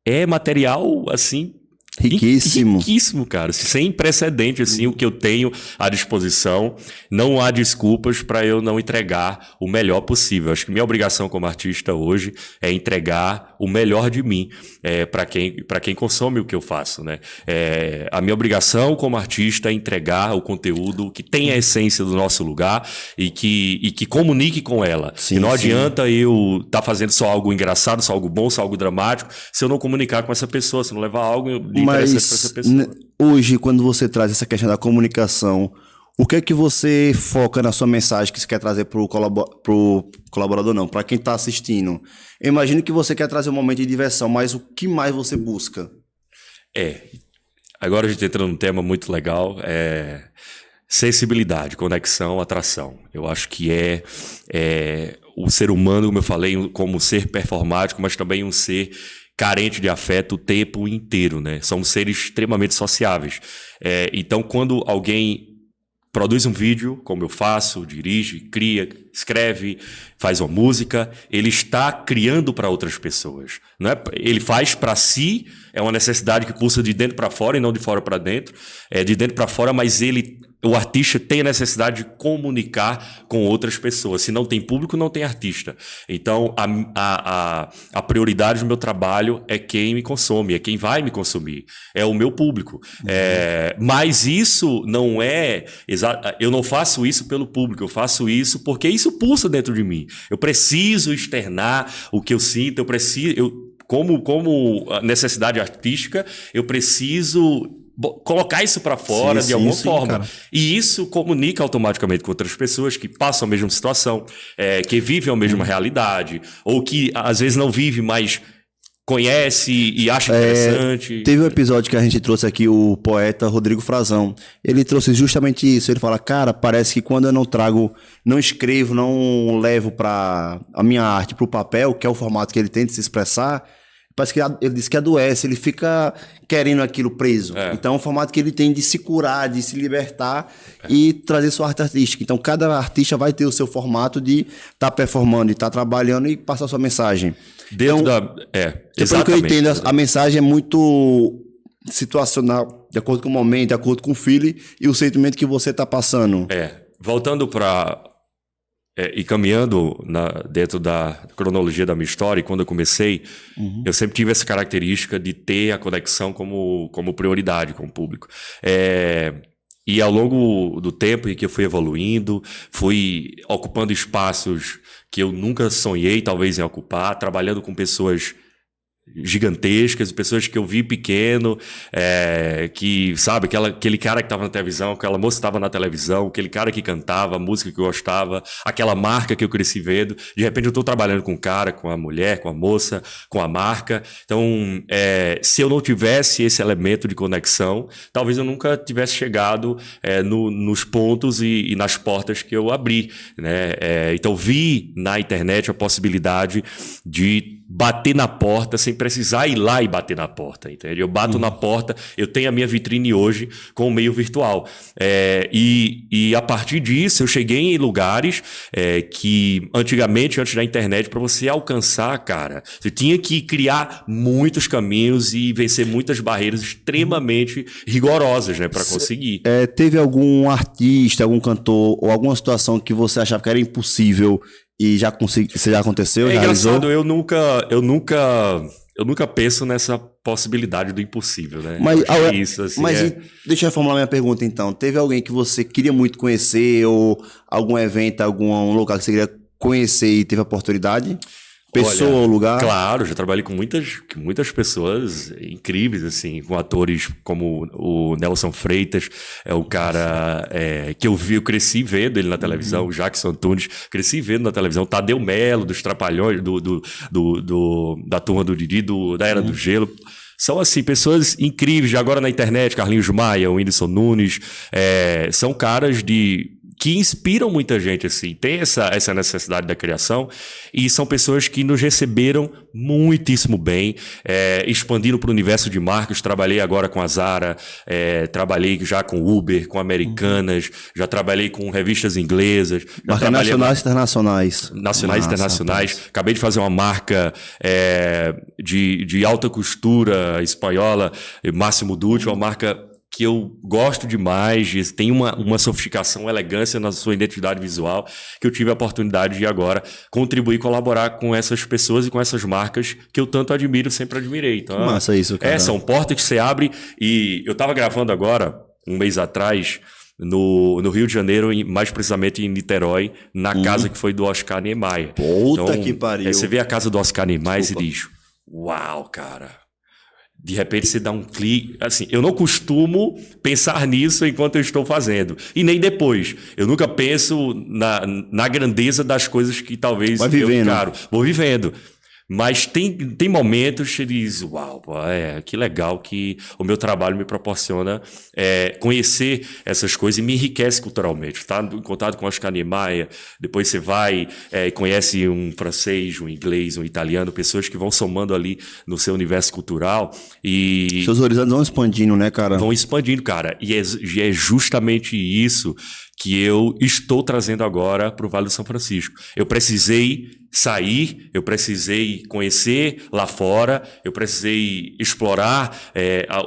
é material, assim, riquíssimo, cara. Sem precedente, assim, o que eu tenho à disposição. Não há desculpas para eu não entregar o melhor possível. Acho que minha obrigação como artista hoje é entregar o melhor de mim para quem consome o que eu faço, né? A minha obrigação como artista é entregar o conteúdo que tem a essência do nosso lugar e que comunique com ela. Sim, e não adianta eu estar fazendo só algo engraçado, só algo bom, só algo dramático, se eu não comunicar com essa pessoa, se eu não levar algo de interessante para essa pessoa. Hoje, quando você traz essa questão da comunicação, o que é que você foca na sua mensagem que você quer trazer pro colaborador, não, para quem está assistindo? Eu imagino que você quer trazer um momento de diversão, mas o que mais você busca? Agora a gente entra num tema muito legal, sensibilidade, conexão, atração. Eu acho que o ser humano, como eu falei, como ser performático, mas também um ser carente de afeto o tempo inteiro, né? Somos seres extremamente sociáveis. Então, quando alguém produz um vídeo, como eu faço, dirige, cria, escreve, faz uma música, ele está criando para outras pessoas. Não é? Ele faz para si, é uma necessidade que pulsa de dentro para fora e não de fora para dentro. É de dentro para fora, mas o artista tem a necessidade de comunicar com outras pessoas. Se não tem público, não tem artista. Então, a prioridade do meu trabalho é quem me consome, é quem vai me consumir, é o meu público. Mas isso não é... Eu não faço isso pelo público, eu faço isso porque isso pulsa dentro de mim. Eu preciso externar o que eu sinto, como necessidade artística, eu preciso colocar isso para fora de alguma forma. Cara. E isso comunica automaticamente com outras pessoas que passam a mesma situação, que vivem a mesma realidade, ou que às vezes não vive, mas conhece e acha interessante. Teve um episódio que a gente trouxe aqui, o poeta Rodrigo Frazão. Ele trouxe justamente isso. Ele fala, cara, parece que quando eu não escrevo, não levo a minha arte para o papel, que é o formato que ele tem de se expressar, parece que ele disse que adoece, ele fica querendo aquilo preso. Então é um formato que ele tem de se curar, de se libertar e trazer sua arte artística. Então cada artista vai ter o seu formato de estar performando, de estar trabalhando e passar sua mensagem. Pelo que eu entendo, a mensagem é muito situacional, de acordo com o momento, de acordo com o feeling e o sentimento que você está passando. Voltando para... e caminhando dentro da cronologia da minha história, e quando eu comecei, eu sempre tive essa característica de ter a conexão como prioridade com o público. E ao longo do tempo em que eu fui evoluindo, fui ocupando espaços que eu nunca sonhei talvez em ocupar, trabalhando com pessoas gigantescas, pessoas que eu vi pequeno, que, sabe, aquele cara que estava na televisão, aquela moça que estava na televisão, aquele cara que cantava, a música que eu gostava, aquela marca que eu cresci vendo. De repente eu estou trabalhando com o cara, com a mulher, com a moça, com a marca. Então, se eu não tivesse esse elemento de conexão, talvez eu nunca tivesse chegado nos pontos e nas portas que eu abri, né? Então, vi na internet a possibilidade de bater na porta sem precisar ir lá e bater na porta, entende? Eu bato na porta, eu tenho a minha vitrine hoje com o meio virtual. E a partir disso, eu cheguei em lugares que antigamente, antes da internet, para você alcançar, cara, você tinha que criar muitos caminhos e vencer muitas barreiras extremamente rigorosas, né, para conseguir. Teve algum artista, algum cantor ou alguma situação que você achava que era impossível e já aconteceu? É engraçado, eu nunca penso nessa possibilidade do impossível, né? Deixa eu formular minha pergunta então. Teve alguém que você queria muito conhecer ou algum evento, algum lugar que você queria conhecer e teve a oportunidade? Pessoa ou lugar? Claro, já trabalhei com muitas pessoas incríveis, assim, com atores como o Nelson Freitas, é o cara que eu cresci vendo ele na televisão, o Jackson Antunes, cresci vendo na televisão, Tadeu Melo, dos Trapalhões, da Turma do Didi, da Era do Gelo. São, assim, pessoas incríveis, agora na internet, Carlinhos Maia, o Whindersson Nunes, são caras que inspiram muita gente, assim, tem essa necessidade da criação, e são pessoas que nos receberam muitíssimo bem, expandindo para o universo de marcas. Trabalhei agora com a Zara, trabalhei já com Uber, com Americanas, já trabalhei com revistas inglesas. Marcas nacionais e internacionais. Nacionais e internacionais. Rapaz. Acabei de fazer uma marca de alta costura espanhola, Máximo Dutti, uma marca que eu gosto demais, tem uma sofisticação, uma elegância na sua identidade visual, que eu tive a oportunidade de agora contribuir e colaborar com essas pessoas e com essas marcas que eu tanto admiro, sempre admirei. Então, massa isso, cara. São portas que você abre, e eu estava gravando agora, um mês atrás, no Rio de Janeiro, mais precisamente em Niterói, na casa que foi do Oscar Niemeyer. Puta que pariu. Você vê a casa do Oscar Niemeyer e diz, uau, cara... De repente você dá um clique. Assim, eu não costumo pensar nisso enquanto eu estou fazendo. E nem depois. Eu nunca penso na grandeza das coisas que talvez eu encaro. Vou vivendo. Mas tem momentos que diz, uau, pô, que legal que o meu trabalho me proporciona conhecer essas coisas e me enriquece culturalmente. Tá em contato com Oscar Niemeyer, depois você vai e conhece um francês, um inglês, um italiano, pessoas que vão somando ali no seu universo cultural. E seus horizontes vão expandindo, né, cara? Vão expandindo, cara. E é justamente isso que eu estou trazendo agora para o Vale do São Francisco. Eu precisei sair, eu precisei conhecer lá fora, eu precisei explorar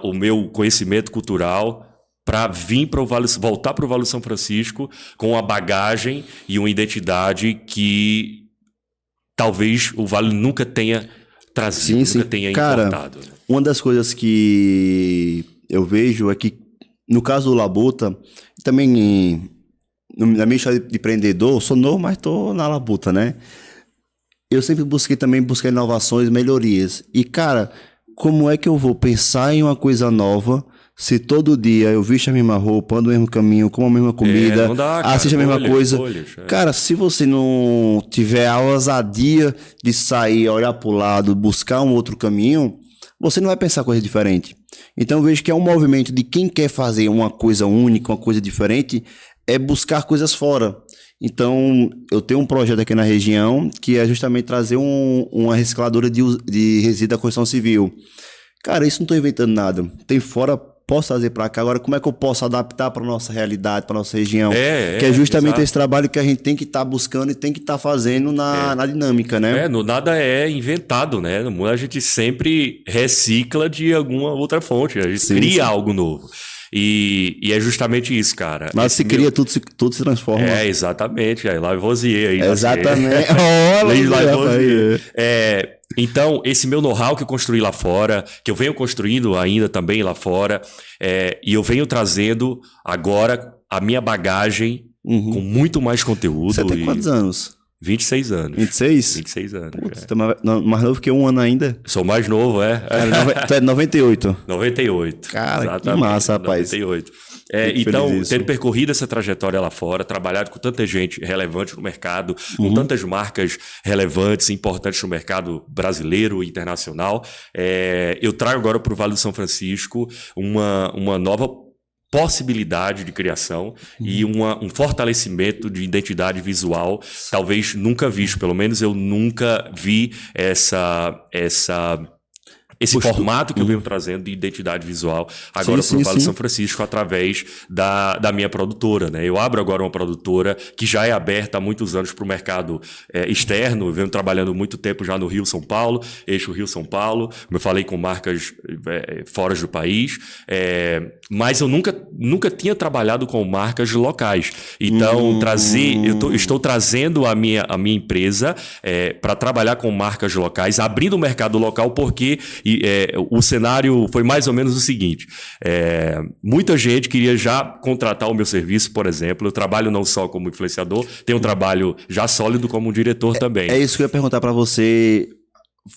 o meu conhecimento cultural para vir para o Vale, voltar para o Vale do São Francisco com uma bagagem e uma identidade que talvez o Vale nunca tenha trazido, nunca tenha importado. Cara, uma das coisas que eu vejo é que, no caso do Labuta, também na minha história de empreendedor, sou novo, mas estou na Labuta, né? Eu sempre busquei inovações, melhorias. E, cara, como é que eu vou pensar em uma coisa nova se todo dia eu visto a mesma roupa, ando o mesmo caminho, como a mesma comida, assisto a mesma coisa? Cara, se você não tiver a ousadia de sair, olhar para o lado, buscar um outro caminho, você não vai pensar coisa diferente. Então eu vejo que é um movimento de quem quer fazer uma coisa única, uma coisa diferente, é buscar coisas fora. Então, eu tenho um projeto aqui na região que é justamente trazer uma recicladora de resíduos da construção civil. Cara, isso não estou inventando nada. Tem fora, posso trazer para cá. Agora, como é que eu posso adaptar para a nossa realidade, para a nossa região? Que é justamente exato. Esse trabalho que a gente tem que estar buscando e tem que estar fazendo na dinâmica, né? Nada é inventado, né? A gente sempre recicla de alguma outra fonte. A gente cria algo novo. E é justamente isso, cara. Mas se cria, tudo se transforma. Exatamente. Aí Lavoisier aí. Exatamente. Então, esse meu know-how que eu construí lá fora, que eu venho construindo ainda também lá fora, e eu venho trazendo agora a minha bagagem com muito mais conteúdo. Você tem quantos anos? 26 anos. 26? 26 anos. Putz, tá mais novo que um ano ainda? Sou mais novo, Tu é de 98? 98. Cara, exatamente, que massa, rapaz. 98. Então, tendo percorrido essa trajetória lá fora, trabalhado com tanta gente relevante no mercado, com tantas marcas relevantes e importantes no mercado brasileiro e internacional, eu trago agora para o Vale do São Francisco uma nova possibilidade de criação e um fortalecimento de identidade visual, talvez nunca visto, pelo menos eu nunca vi esse formato que eu venho trazendo de identidade visual agora para o Vale de São Francisco através da minha produtora, né? Eu abro agora uma produtora que já é aberta há muitos anos para o mercado externo. Eu venho trabalhando muito tempo já no Rio, São Paulo, eixo Rio-São Paulo. Eu falei com marcas fora do país, mas eu nunca tinha trabalhado com marcas locais. Então, estou trazendo a minha empresa para trabalhar com marcas locais, abrindo o mercado local, porque o cenário foi mais ou menos o seguinte: muita gente queria já contratar o meu serviço, por exemplo. Eu trabalho não só como influenciador, tenho um trabalho já sólido como diretor também. É isso que eu ia perguntar para você,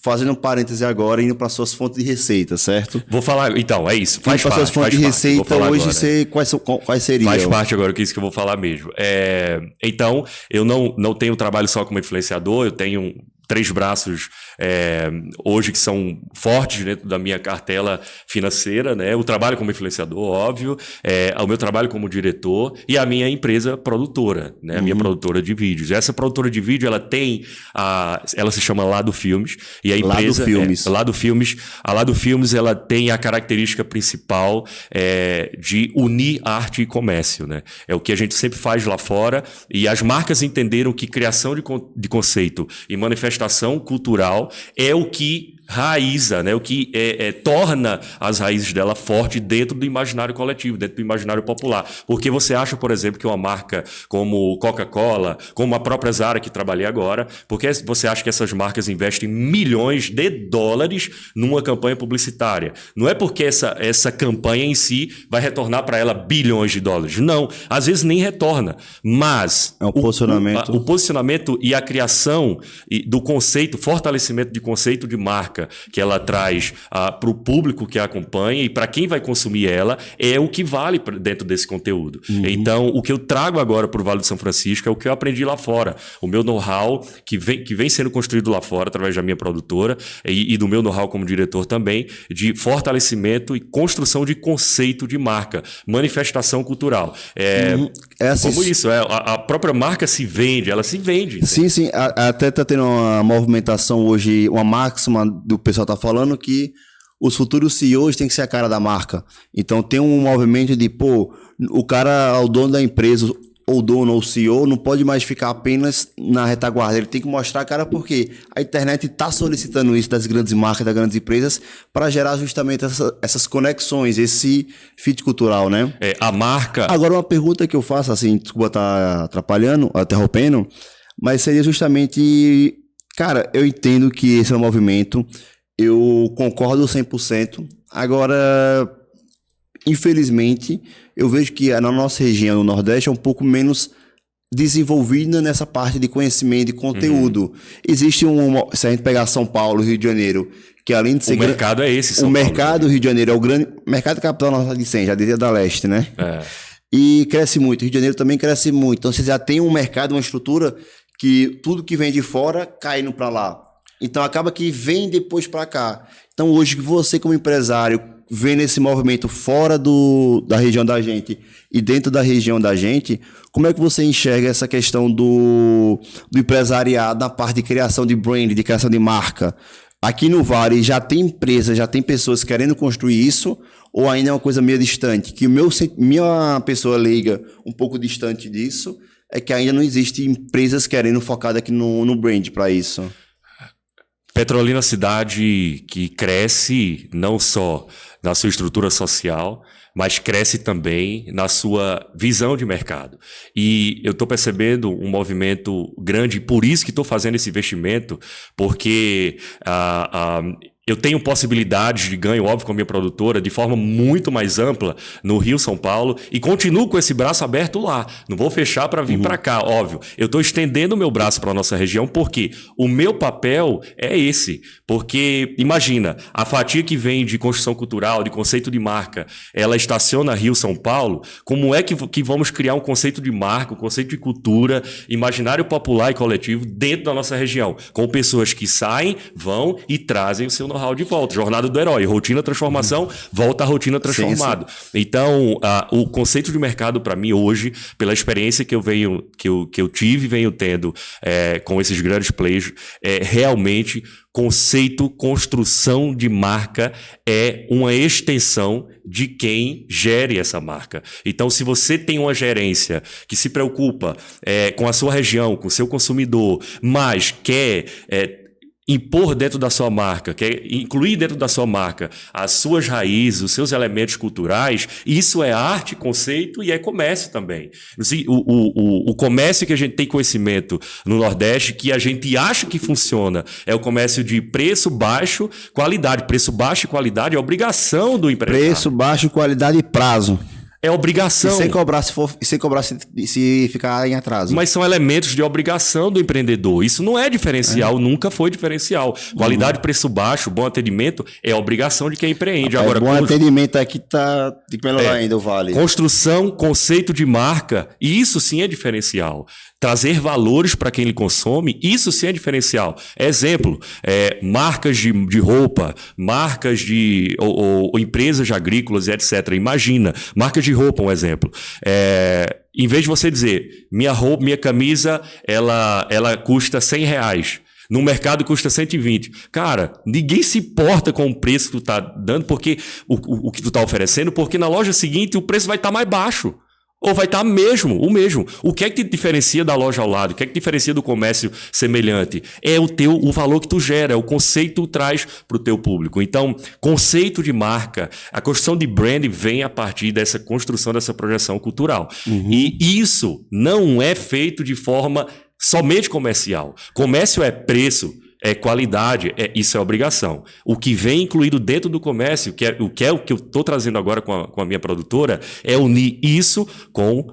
fazendo um parêntese agora, indo para suas fontes de receita, certo? Vou falar, então, é isso. Faz parte. Suas fontes de receita hoje, quais seriam? Faz parte agora que é isso que eu vou falar mesmo. Então, eu não tenho trabalho só como influenciador, eu tenho 3 braços hoje que são fortes dentro da minha cartela financeira, né? O trabalho como influenciador, óbvio, o meu trabalho como diretor e a minha empresa produtora, né? A minha produtora de vídeos. Essa produtora de vídeo, ela se chama Lado Filmes, e a empresa Lado Filmes. A Lado Filmes, ela tem a característica principal de unir arte e comércio, né? É o que a gente sempre faz lá fora, e as marcas entenderam que criação de conceito e manifestação cultural é o que raiza, né? O que torna as raízes dela forte dentro do imaginário coletivo, dentro do imaginário popular. Porque você acha, por exemplo, que uma marca como Coca-Cola, como a própria Zara que trabalhei agora, porque você acha que essas marcas investem milhões de dólares numa campanha publicitária? Não é porque essa campanha em si vai retornar para ela bilhões de dólares. Não, às vezes nem retorna. Mas o posicionamento. O posicionamento e a criação do conceito, fortalecimento de conceito de marca, marca que ela traz para o público que a acompanha e para quem vai consumir ela é o que vale dentro desse conteúdo. Então, o que eu trago agora para o Vale do São Francisco é o que eu aprendi lá fora. O meu know-how que vem sendo construído lá fora através da minha produtora e do meu know-how como diretor também, de fortalecimento e construção de conceito de marca, manifestação cultural. Como isso, a própria marca se vende, ela se vende. Sim. Até está tendo uma movimentação hoje, uma máxima do pessoal tá falando que os futuros CEOs têm que ser a cara da marca. Então tem um movimento de, o cara, o dono da empresa, ou dono ou CEO, não pode mais ficar apenas na retaguarda. Ele tem que mostrar a cara porque a internet está solicitando isso das grandes marcas, das grandes empresas, para gerar justamente essas conexões, esse fit cultural, né? A marca... Agora, uma pergunta que eu faço, assim, desculpa estar atrapalhando, interrompendo, mas seria justamente... Cara, eu entendo que esse é um movimento, eu concordo 100%. Agora, infelizmente, eu vejo que na nossa região, no Nordeste, é um pouco menos desenvolvida nessa parte de conhecimento e conteúdo. Existe se a gente pegar São Paulo, Rio de Janeiro, que além de ser... O mercado é esse, São Paulo. O mercado do Rio de Janeiro é o grande... Mercado capital nossa licença, já dizia da Leste, né? E cresce muito. Rio de Janeiro também cresce muito. Então, você já tem um mercado, uma estrutura que tudo que vem de fora cai indo para lá. Então, acaba que vem depois para cá. Então, hoje, você como empresário, vendo esse movimento fora da região da gente e dentro da região da gente, como é que você enxerga essa questão do empresariado na parte de criação de brand, de criação de marca? Aqui no Vale já tem empresas, já tem pessoas querendo construir isso, ou ainda é uma coisa meio distante? Que minha pessoa leiga um pouco distante disso é que ainda não existe empresas querendo focar aqui no brand para isso. Petrolina é uma cidade que cresce não só na sua estrutura social, mas cresce também na sua visão de mercado. E eu estou percebendo um movimento grande, por isso que estou fazendo esse investimento, porque eu tenho possibilidades de ganho, óbvio, com a minha produtora, de forma muito mais ampla no Rio, São Paulo, e continuo com esse braço aberto lá. Não vou fechar para vir para cá, óbvio. Eu estou estendendo o meu braço para a nossa região, porque o meu papel é esse. Porque, imagina, a fatia que vem de construção cultural, de conceito de marca, ela estaciona Rio, São Paulo, como é que vamos criar um conceito de marca, um conceito de cultura, imaginário popular e coletivo dentro da nossa região, com pessoas que saem, vão e trazem o seu know-how de volta. Jornada do herói, rotina, transformação, volta à rotina transformado. Sim. Então, o conceito de mercado para mim hoje, pela experiência que eu tive e venho tendo com esses grandes players, é realmente conceito, construção de marca é uma extensão de quem gere essa marca. Então, se você tem uma gerência que se preocupa com a sua região, com o seu consumidor, mas quer impor dentro da sua marca, quer incluir dentro da sua marca as suas raízes, os seus elementos culturais, isso é arte, conceito e é comércio também. O comércio que a gente tem conhecimento no Nordeste, que a gente acha que funciona, é o comércio de preço baixo, qualidade. Preço baixo e qualidade é obrigação do empresário. Preço baixo, qualidade e prazo. É obrigação. E sem cobrar se ficar em atraso. Mas são elementos de obrigação do empreendedor. Isso não é diferencial, nunca foi diferencial. Qualidade, preço baixo, bom atendimento é obrigação de quem empreende. Agora, bom atendimento aqui tem que melhorar ainda o Vale. Construção, conceito de marca, isso sim é diferencial. Trazer valores para quem ele consome, isso sim é diferencial. Exemplo, marcas de roupa, marcas ou empresas agrícolas e etc. Imagina, marcas de roupa, um exemplo. Em vez de você dizer, minha camisa, ela custa R$100. No mercado custa 120. Cara, ninguém se importa com o preço que tu tá dando, porque o que tu tá oferecendo, porque na loja seguinte o preço vai estar mais baixo. Ou vai estar o mesmo. O que é que te diferencia da loja ao lado? O que é que te diferencia do comércio semelhante? É o valor que tu gera, é o conceito que tu traz para o teu público. Então, conceito de marca, a construção de brand vem a partir dessa construção, dessa projeção cultural. E isso não é feito de forma somente comercial. Comércio é preço, é qualidade, isso é obrigação. O que vem incluído dentro do comércio, o que eu estou trazendo agora com a minha produtora, é unir isso com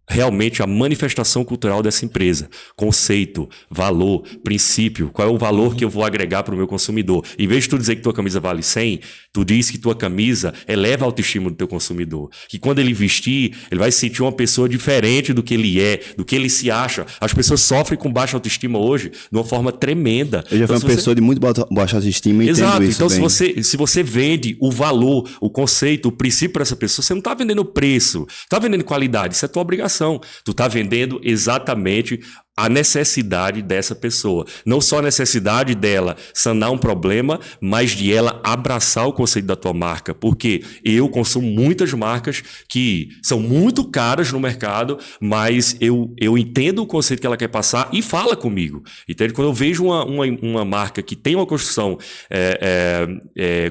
realmente a manifestação cultural dessa empresa. Conceito, valor, princípio. Qual é o valor que eu vou agregar para o meu consumidor? Em vez de tu dizer que tua camisa vale 100, tu diz que tua camisa eleva a autoestima do teu consumidor. Que quando ele vestir, ele vai se sentir uma pessoa diferente do que ele é, do que ele se acha. As pessoas sofrem com baixa autoestima hoje de uma forma tremenda. Eu já fui uma pessoa de muito baixa autoestima e entendo isso. Então, se você vende o valor, o conceito, o princípio para essa pessoa, você não está vendendo preço, está vendendo qualidade. Isso é tua obrigação. Tu está vendendo exatamente a necessidade dessa pessoa. Não só a necessidade dela sanar um problema, mas de ela abraçar o conceito da tua marca. Porque eu consumo muitas marcas que são muito caras no mercado, mas eu entendo o conceito que ela quer passar e fala comigo. Entende? Quando eu vejo uma marca que tem uma construção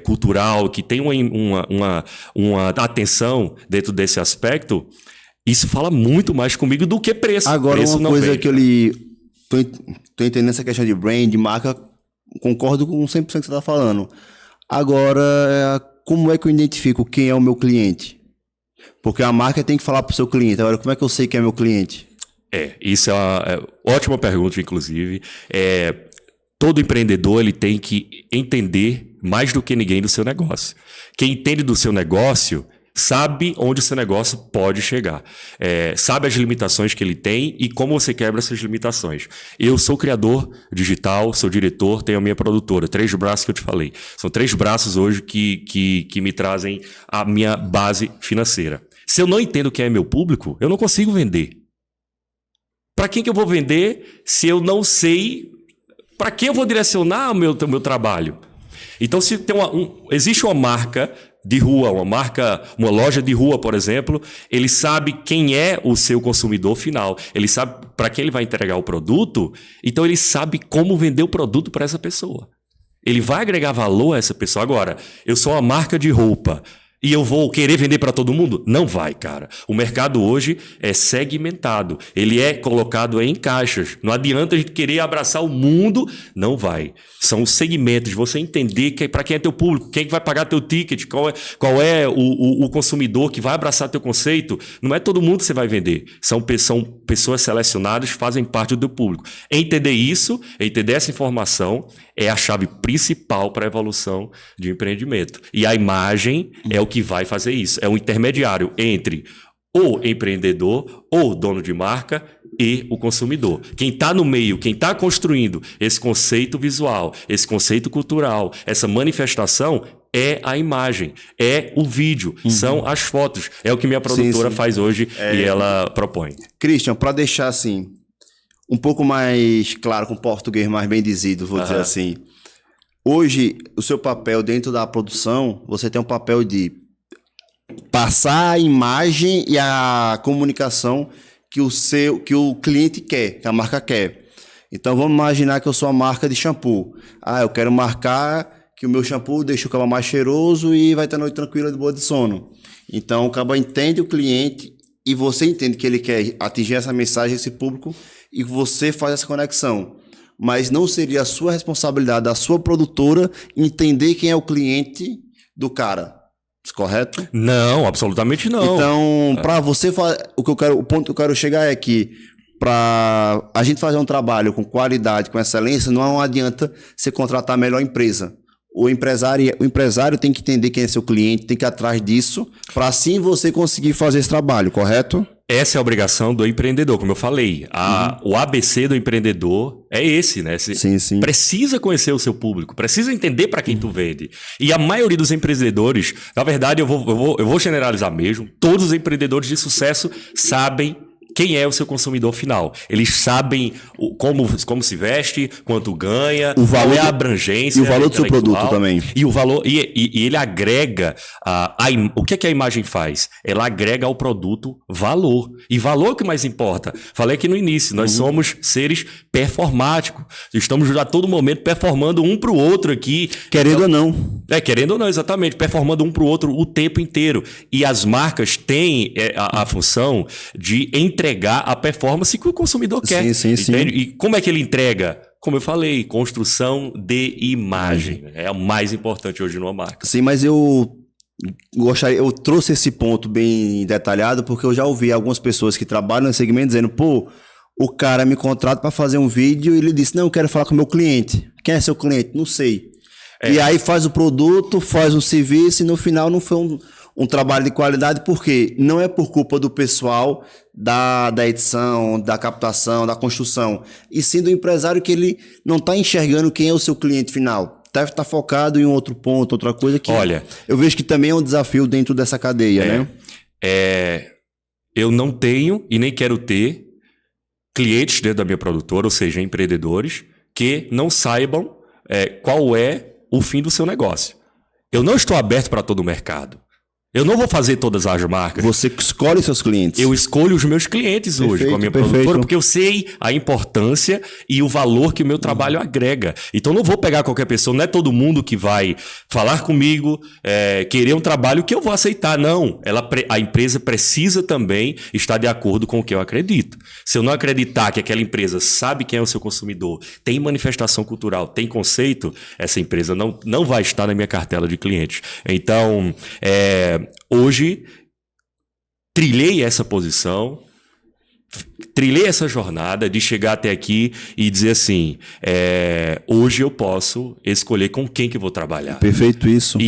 cultural, que tem uma atenção dentro desse aspecto, isso fala muito mais comigo do que preço. Agora, preço uma coisa que eu li... Tô entendendo essa questão de brand, de marca, concordo com 100% que você está falando. Agora, como é que eu identifico quem é o meu cliente? Porque a marca tem que falar para o seu cliente. Agora, como é que eu sei quem é meu cliente? Isso é uma ótima pergunta, inclusive. Todo empreendedor ele tem que entender mais do que ninguém do seu negócio. Quem entende do seu negócio... sabe onde o seu negócio pode chegar. Sabe as limitações que ele tem e como você quebra essas limitações. Eu sou criador digital, sou diretor, tenho a minha produtora. 3 braços que eu te falei. São 3 braços hoje que me trazem a minha base financeira. Se eu não entendo quem é meu público, eu não consigo vender. Para quem que eu vou vender se eu não sei para quem eu vou direcionar o meu trabalho? Então, se tem existe uma marca de rua, uma loja de rua, por exemplo, ele sabe quem é o seu consumidor final, ele sabe para quem ele vai entregar o produto, então ele sabe como vender o produto para essa pessoa. Ele vai agregar valor a essa pessoa. Agora, eu sou uma marca de roupa e eu vou querer vender para todo mundo? Não vai, cara. O mercado hoje é segmentado. Ele é colocado em caixas. Não adianta a gente querer abraçar o mundo. Não vai. São os segmentos. Você entender para quem é teu público, quem vai pagar teu ticket, qual é o consumidor que vai abraçar teu conceito. Não é todo mundo que você vai vender. São pessoas selecionadas que fazem parte do teu público. Entender isso, entender essa informação é a chave principal para a evolução de um empreendimento. E a imagem é o que vai fazer isso. É um intermediário entre o empreendedor, o dono de marca e o consumidor. Quem está no meio, quem está construindo esse conceito visual, esse conceito cultural, essa manifestação é a imagem, é o vídeo, são as fotos. É o que minha produtora faz hoje e ela propõe. Christian, para deixar assim um pouco mais claro, com português mais bem dizido, vou dizer assim. Hoje, o seu papel dentro da produção, você tem um papel de passar a imagem e a comunicação que o cliente quer, que a marca quer. Então, vamos imaginar que eu sou uma marca de shampoo. Eu quero marcar que o meu shampoo deixa o cabelo mais cheiroso e vai ter noite tranquila de boa de sono. Então, o cabelo entende o cliente e você entende que ele quer atingir essa mensagem, esse público, e você faz essa conexão. Mas não seria a sua responsabilidade, da sua produtora, entender quem é o cliente do cara. Correto? Não, absolutamente não. Então, para você o ponto que eu quero chegar é que para a gente fazer um trabalho com qualidade, com excelência, não adianta você contratar a melhor empresa. O empresário tem que entender quem é seu cliente, tem que ir atrás disso, para assim você conseguir fazer esse trabalho, correto? Essa é a obrigação do empreendedor, como eu falei. O ABC do empreendedor é esse, né? Você precisa conhecer o seu público, precisa entender para quem tu vende. E a maioria dos empreendedores, na verdade, eu vou generalizar mesmo, todos os empreendedores de sucesso sabem quem é o seu consumidor final. Eles sabem como se veste, quanto ganha, qual é a abrangência. E o valor do seu produto também. E o valor. E ele agrega. O que a imagem faz? Ela agrega ao produto valor. E valor é o que mais importa. Falei aqui no início, nós somos seres performáticos. Estamos a todo momento performando um para o outro aqui. Querendo ou não. Querendo ou não, exatamente. Performando um para o outro o tempo inteiro. E as marcas têm a função de entregar a performance que o consumidor quer. Sim. E como é que ele entrega? Como eu falei, construção de imagem. É o mais importante hoje numa marca. Sim, mas eu Eu trouxe esse ponto bem detalhado porque eu já ouvi algumas pessoas que trabalham nesse segmento dizendo, pô, o cara me contrata para fazer um vídeo e ele disse, não, eu quero falar com o meu cliente. Quem é seu cliente? Não sei. E aí faz o produto, faz o serviço e no final não foi um trabalho de qualidade, porque não é por culpa do pessoal da edição, da captação, da construção, e sim do empresário que ele não está enxergando quem é o seu cliente final. Deve estar focado em um outro ponto, outra coisa que Olha, eu vejo que também é um desafio dentro dessa cadeia, né? Eu não tenho e nem quero ter clientes dentro da minha produtora, ou seja, empreendedores, que não saibam qual é o fim do seu negócio. Eu não estou aberto para todo o mercado. Eu não vou fazer todas as marcas. Você escolhe seus clientes. Eu escolho os meus clientes hoje com a minha produtora, porque eu sei a importância e o valor que o meu trabalho agrega. Então não vou pegar qualquer pessoa, não é todo mundo que vai falar comigo, querer um trabalho que eu vou aceitar. Não, a empresa precisa também estar de acordo com o que eu acredito. Se eu não acreditar que aquela empresa sabe quem é o seu consumidor, tem manifestação cultural, tem conceito, essa empresa não vai estar na minha cartela de clientes. Então, hoje, trilhei essa posição, trilhei essa jornada de chegar até aqui e dizer assim, hoje eu posso escolher com quem que vou trabalhar. Perfeito isso.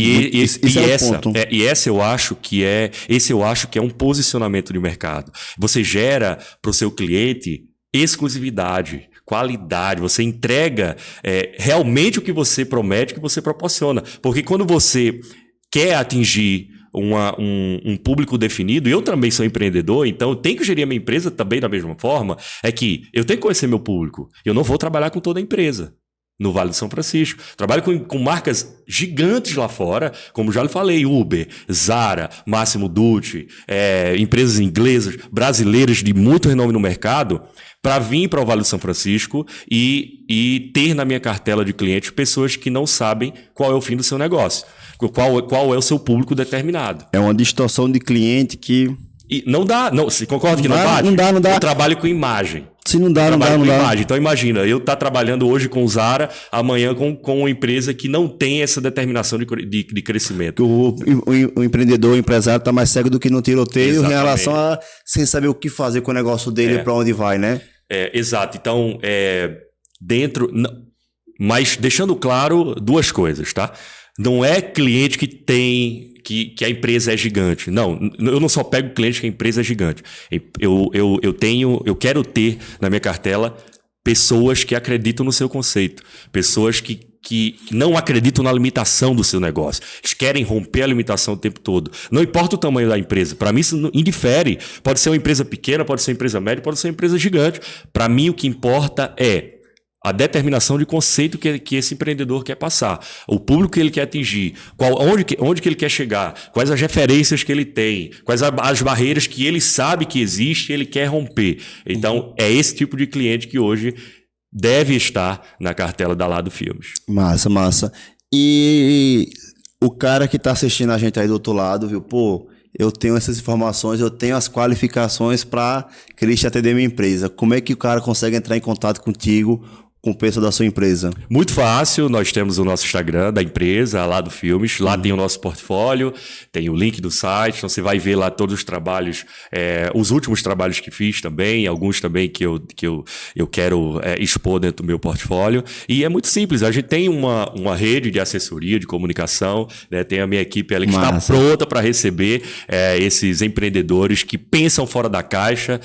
Esse eu acho que é um posicionamento de mercado. Você gera para o seu cliente exclusividade, qualidade, você entrega realmente o que você promete, o que você proporciona. Porque quando você quer atingir um público definido, e eu também sou empreendedor, então eu tenho que gerir a minha empresa também da mesma forma, é que eu tenho que conhecer meu público. Eu não vou trabalhar com toda a empresa no Vale do São Francisco. Trabalho com marcas gigantes lá fora, como já lhe falei, Uber, Zara, Massimo Dutti, empresas inglesas, brasileiras de muito renome no mercado, para vir para o Vale do São Francisco e ter na minha cartela de clientes pessoas que não sabem qual é o fim do seu negócio. Qual é o seu público determinado. É uma distorção de cliente que... E não dá, você concorda que não bate? Não dá. Eu trabalho com imagem. Se não dá, não dá. Imagem. Então imagina, eu estar trabalhando hoje com o Zara, amanhã com uma empresa que não tem essa determinação de crescimento. O empreendedor, o empresário está mais cego do que no tiroteio. Exatamente. Em relação a sem saber o que fazer com o negócio dele e para onde vai, né? Exato. Então, mas deixando claro duas coisas, tá? Não é cliente que a empresa é gigante. Não, eu não só pego cliente que a empresa é gigante. Eu quero ter na minha cartela pessoas que acreditam no seu conceito. Pessoas que não acreditam na limitação do seu negócio. Eles querem romper a limitação o tempo todo. Não importa o tamanho da empresa. Para mim, isso não indifere. Pode ser uma empresa pequena, pode ser uma empresa média, pode ser uma empresa gigante. Para mim, o que importa é a determinação de conceito que esse empreendedor quer passar, o público que ele quer atingir, onde que ele quer chegar, quais as referências que ele tem, quais as barreiras que ele sabe que existe e ele quer romper. Então, é esse tipo de cliente que hoje deve estar na cartela da Lado Filmes. Massa. E o cara que está assistindo a gente aí do outro lado, viu? Pô, eu tenho essas informações, eu tenho as qualificações para Cristian atender minha empresa. Como é que o cara consegue entrar em contato contigo, com o preço da sua empresa? Muito fácil, nós temos o nosso Instagram da empresa, Lado Filmes, lá tem o nosso portfólio, tem o link do site, então você vai ver lá todos os trabalhos, os últimos trabalhos que fiz também, alguns também que eu quero expor dentro do meu portfólio, e é muito simples, a gente tem uma rede de assessoria, de comunicação, né? Tem a minha equipe ali que está pronta para receber esses empreendedores que pensam fora da caixa.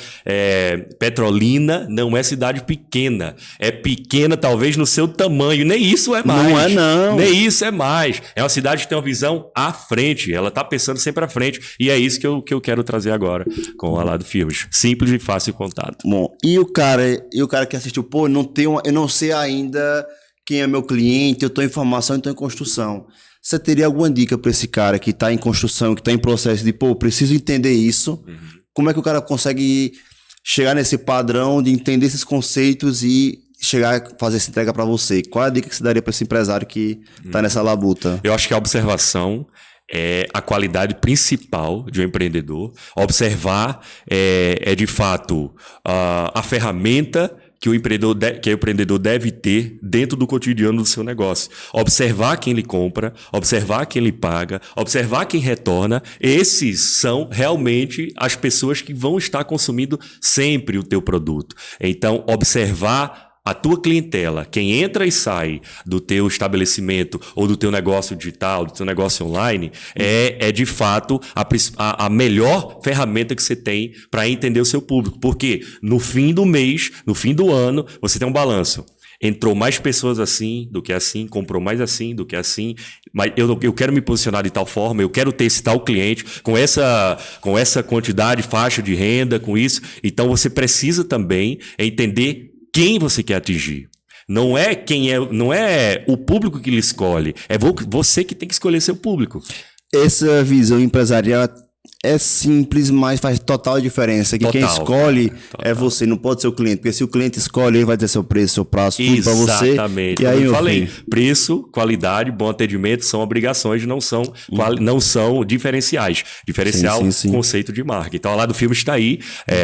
Petrolina não é cidade pequena, é pequena talvez no seu tamanho, nem isso é mais. Não é não. Nem isso é mais. É uma cidade que tem uma visão à frente, ela está pensando sempre à frente, e é isso que eu quero trazer agora com a Lado Filmes. Simples e fácil contato. Bom, e o cara que assistiu, pô, eu não sei ainda quem é meu cliente, eu estou em formação, eu estou em construção. Você teria alguma dica para esse cara que está em construção, que está em processo de, pô, preciso entender isso? Como é que o cara consegue chegar nesse padrão de entender esses conceitos e chegar a fazer essa entrega para você? Qual é a dica que você daria para esse empresário que está nessa labuta? Eu acho que a observação é a qualidade principal de um empreendedor. Observar de fato a ferramenta que o empreendedor deve ter dentro do cotidiano do seu negócio. Observar quem lhe compra, observar quem lhe paga, observar quem retorna. Esses são realmente as pessoas que vão estar consumindo sempre o teu produto. Então, observar a tua clientela, quem entra e sai do teu estabelecimento ou do teu negócio digital, do teu negócio online, é de fato a melhor ferramenta que você tem para entender o seu público. Porque no fim do mês, no fim do ano, você tem um balanço. Entrou mais pessoas assim do que assim, comprou mais assim do que assim, mas eu quero me posicionar de tal forma, eu quero ter esse tal cliente com essa quantidade, faixa de renda, com isso. Então você precisa também entender quem você quer atingir. Não é o público que lhe escolhe, é você que tem que escolher seu público. Essa visão empresarial é simples, mas faz total diferença. Que quem escolhe é você, não pode ser o cliente. Porque se o cliente escolhe, ele vai ter seu preço, seu prazo, tudo para você. Exatamente. E aí, eu falei, preço, qualidade, bom atendimento são obrigações, não são diferenciais. Diferencial, sim. Conceito de marca. Então, a Lá do Filme está aí,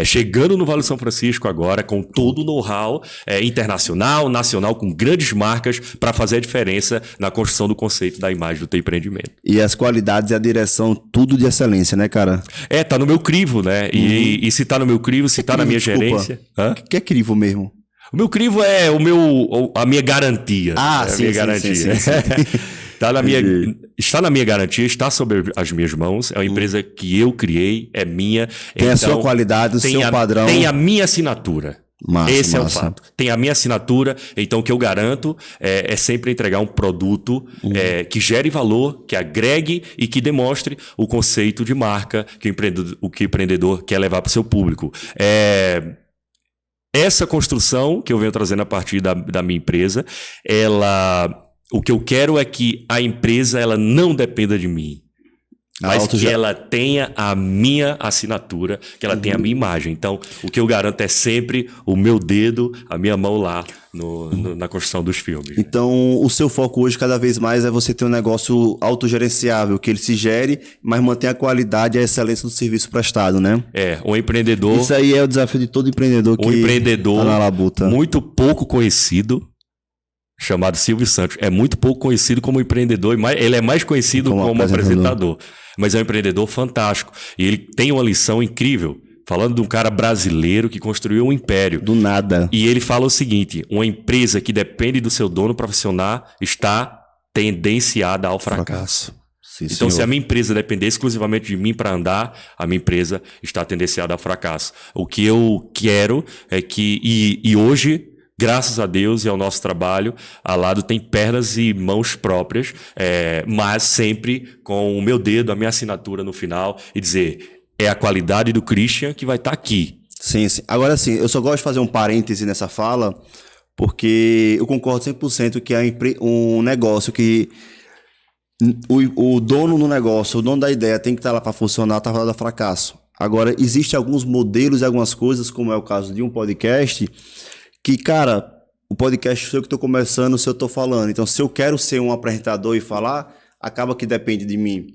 chegando no Vale São Francisco agora, com todo o know-how internacional, nacional, com grandes marcas, para fazer a diferença na construção do conceito da imagem do teu empreendimento. E as qualidades e a direção, tudo de excelência, né, cara? Tá no meu crivo, né? E se tá no meu crivo, se tá na minha gerência. O que é crivo mesmo? O meu crivo é a minha garantia. Sim, minha garantia. Sim. Está na minha garantia, está sob as minhas mãos. É uma empresa que eu criei, é minha. Tem a sua qualidade, o seu padrão. Tem a minha assinatura. Esse é o massa. fato. Tem a minha assinatura, então o que eu garanto é sempre entregar um produto que gere valor, que agregue e que demonstre o conceito de marca que o empreendedor quer levar para o seu público. Essa construção que eu venho trazendo a partir da minha empresa, o que eu quero é que a empresa ela não dependa de mim. Mas que ela tenha a minha assinatura, que ela tenha a minha imagem. Então, o que eu garanto é sempre o meu dedo, a minha mão lá na construção dos filmes. Então, o seu foco hoje, cada vez mais, é você ter um negócio autogerenciável, que ele se gere, mas mantenha a qualidade e a excelência do serviço prestado, né? Um empreendedor... Isso aí é o desafio de todo empreendedor que tá na labuta. Muito pouco conhecido, chamado Silvio Santos. É muito pouco conhecido como empreendedor, ele é mais conhecido como apresentador. Mas é um empreendedor fantástico. E ele tem uma lição incrível, falando de um cara brasileiro que construiu um império. Do nada. E ele fala o seguinte, uma empresa que depende do seu dono para funcionar está tendenciada ao fracasso. Sim, então, senhor. se a minha empresa depender exclusivamente de mim para andar, a minha empresa está tendenciada ao fracasso. O que eu quero é que... E hoje... Graças a Deus e ao nosso trabalho, a Lado tem pernas e mãos próprias, mas sempre com o meu dedo, a minha assinatura no final e dizer, é a qualidade do Christian que vai estar aqui. Sim. Agora sim, eu só gosto de fazer um parêntese nessa fala, porque eu concordo 100% que é um negócio que o dono do negócio, o dono da ideia tem que estar lá para funcionar, tá falando do fracasso. Agora, existem alguns modelos e algumas coisas, como é o caso de um podcast... Que, cara, o podcast sou eu que estou começando, se eu estou falando. Então, se eu quero ser um apresentador e falar, acaba que depende de mim.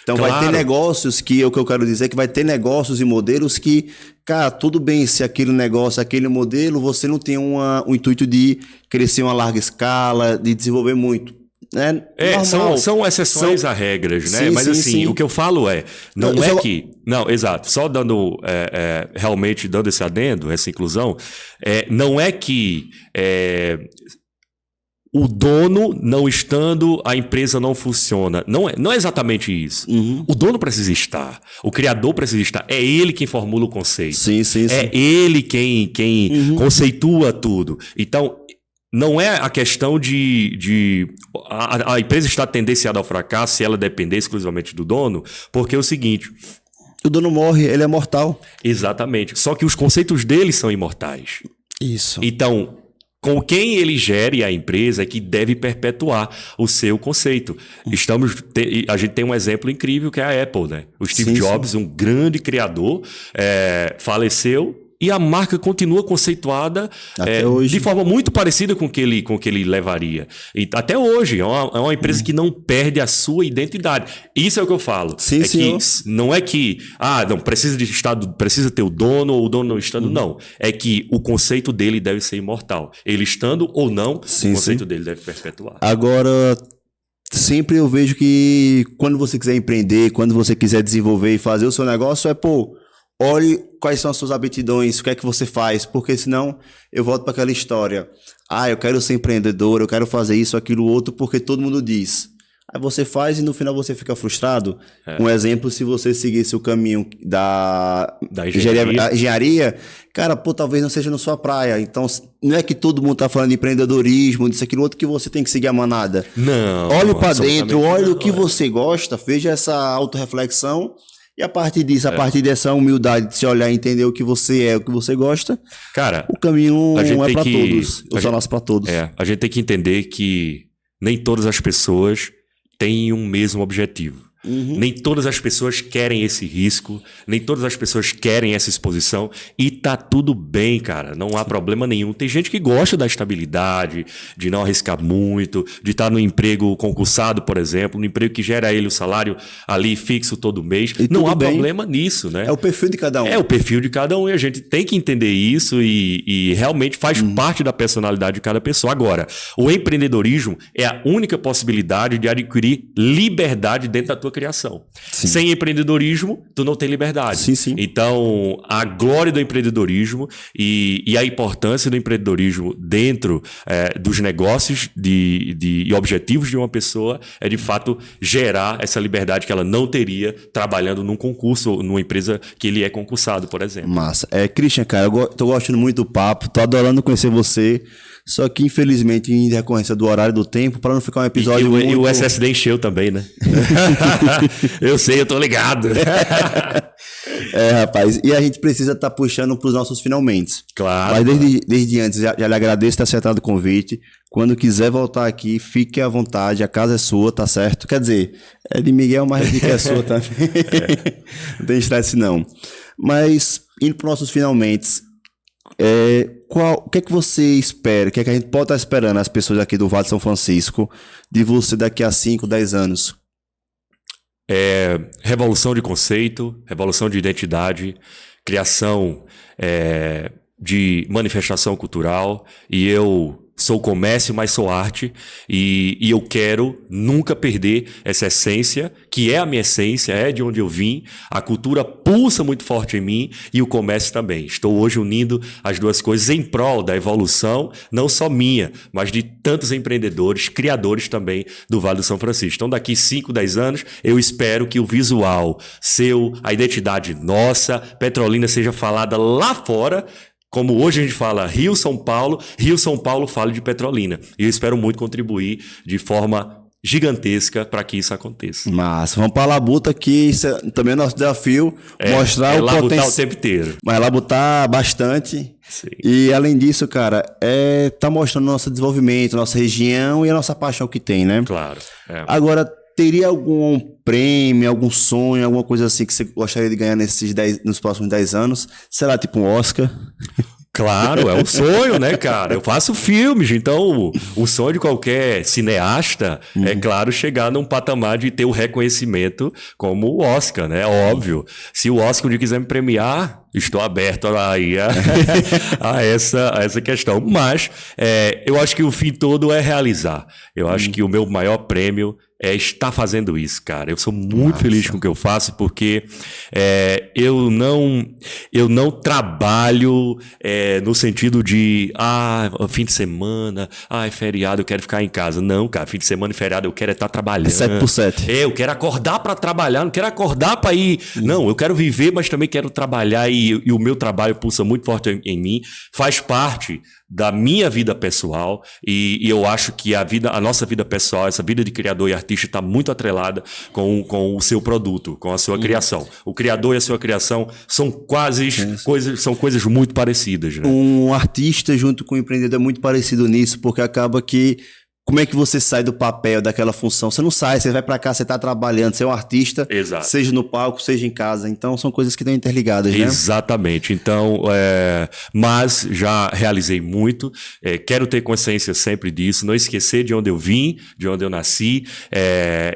Então, claro. Vai ter negócios o que eu quero dizer é que vai ter negócios e modelos que, cara, tudo bem se aquele negócio, aquele modelo, você não tem o intuito de crescer em uma larga escala, de desenvolver muito. São exceções a regras, né? Mas assim, o que eu falo exato, só dando realmente dando esse adendo, essa inclusão, não é que o dono não estando, a empresa não funciona. Não é exatamente isso. Uhum. O dono precisa estar, o criador precisa estar, é ele quem formula o conceito. Sim. É ele quem conceitua tudo. Então, não é a questão de a empresa está tendenciada ao fracasso se ela depender exclusivamente do dono, porque é o seguinte... O dono morre, ele é mortal. Exatamente. Só que os conceitos dele são imortais. Isso. Então, com quem ele gere a empresa é que deve perpetuar o seu conceito. A gente tem um exemplo incrível que é a Apple, né? O Steve Jobs, um grande criador, faleceu. e a marca continua conceituada de forma muito parecida com o que ele levaria. E até hoje, é uma empresa que não perde a sua identidade. Isso é o que eu falo. Sim, que não é que, não, precisa ter o dono ou o dono não estando, não. É que o conceito dele deve ser imortal. Ele estando ou não, o conceito dele deve perpetuar. Agora, sempre eu vejo que quando você quiser empreender, quando você quiser desenvolver e fazer o seu negócio, olhe quais são as suas aptidões, o que é que você faz, porque senão eu volto para aquela história. Eu quero ser empreendedor, eu quero fazer isso, aquilo, outro, porque todo mundo diz. Aí você faz e no final você fica frustrado. Um exemplo, se você seguisse o caminho da engenharia, cara, talvez não seja na sua praia. Então, não é que todo mundo tá falando de empreendedorismo, disso, aquilo, outro, que você tem que seguir a manada. Não. Olhe para dentro, olhe o que você gosta, veja essa autorreflexão. E a partir disso, a partir dessa humildade de se olhar e entender o que você é, o que você gosta, cara, o caminho é para todos. Eu só nasço para todos. A gente tem que entender que nem todas as pessoas têm um mesmo objetivo. Nem todas as pessoas querem esse risco, nem todas as pessoas querem essa exposição, e tá tudo bem, cara, não há problema nenhum. Tem gente que gosta da estabilidade, de não arriscar muito, de estar no emprego concursado, por exemplo, no emprego que gera ele o salário ali fixo todo mês. E não há problema nisso, né? É o perfil de cada um. É o perfil de cada um, e a gente tem que entender isso e realmente faz parte da personalidade de cada pessoa. Agora, o empreendedorismo é a única possibilidade de adquirir liberdade dentro da tua criação. Sim. Sem empreendedorismo, tu não tem liberdade. Sim. Então, a glória do empreendedorismo e a importância do empreendedorismo dentro dos negócios e objetivos de uma pessoa é, de fato, gerar essa liberdade que ela não teria trabalhando num concurso ou numa empresa que ele é concursado, por exemplo. Massa. Christian, cara, eu tô gostando muito do papo, tô adorando conhecer você. Só que, infelizmente, em decorrência do horário do tempo, para não ficar um episódio E o SSD encheu também, né? Eu sei, eu tô ligado. Rapaz. E a gente precisa estar puxando para os nossos finalmente. Claro. Mas desde antes, já lhe agradeço ter aceitado o convite. Quando quiser voltar aqui, fique à vontade. A casa é sua, tá certo? Quer dizer, é de Miguel, mas a é sua também. Não tem estresse, não. Mas, indo para os nossos finalmente... o que é que você espera? O que é que a gente pode estar esperando, as pessoas aqui do Vale de São Francisco, de você daqui a 5, 10 anos? Revolução de conceito, revolução de identidade, criação de manifestação cultural. E eu sou comércio, mas sou arte, e eu quero nunca perder essa essência, que é a minha essência, é de onde eu vim. A cultura pulsa muito forte em mim e o comércio também. Estou hoje unindo as duas coisas em prol da evolução, não só minha, mas de tantos empreendedores, criadores também do Vale do São Francisco. Então, daqui 5, 10 anos, eu espero que o visual seu, a identidade nossa, Petrolina, seja falada lá fora. Como hoje a gente fala Rio, São Paulo fala de Petrolina. E eu espero muito contribuir de forma gigantesca para que isso aconteça. Mas vamos para a Labuta, que isso também é nosso desafio, mostrar o potencial o tempo inteiro. Mas labutar bastante. Sim. E além disso, cara, tá mostrando nosso desenvolvimento, nossa região e a nossa paixão que tem, né? Claro. Agora, teria algum prêmio, algum sonho, alguma coisa assim que você gostaria de ganhar nos próximos 10 anos? Sei lá, tipo um Oscar? Claro, é um sonho, né, cara? Eu faço filmes, então o sonho de qualquer cineasta é, claro, chegar num patamar de ter o reconhecimento como o Oscar, né? Óbvio. Se o Oscar um dia quiser me premiar, estou aberto aí a essa questão. Mas eu acho que o fim todo é realizar. Eu acho que o meu maior prêmio é estar fazendo isso, cara. Eu sou muito feliz com o que eu faço, porque eu não trabalho no sentido de fim de semana, é feriado, eu quero ficar em casa. Não, cara, fim de semana e feriado eu quero estar trabalhando. 7x7. Eu quero acordar para trabalhar, não quero acordar para ir. Não, eu quero viver, mas também quero trabalhar, e o meu trabalho pulsa muito forte em mim, faz parte da minha vida pessoal, e eu acho que a nossa vida pessoal, essa vida de criador e artista, está muito atrelada com o seu produto, com a sua criação. O criador e a sua criação são coisas muito parecidas, né? Um artista junto com um empreendedor é muito parecido nisso, porque acaba que como é que você sai do papel, daquela função? Você não sai, você vai pra cá, você tá trabalhando, você é um artista, Exato. seja no palco, seja em casa. Então, são coisas que estão interligadas, né? Exatamente. Então, mas já realizei muito. Quero ter consciência sempre disso, não esquecer de onde eu vim, de onde eu nasci,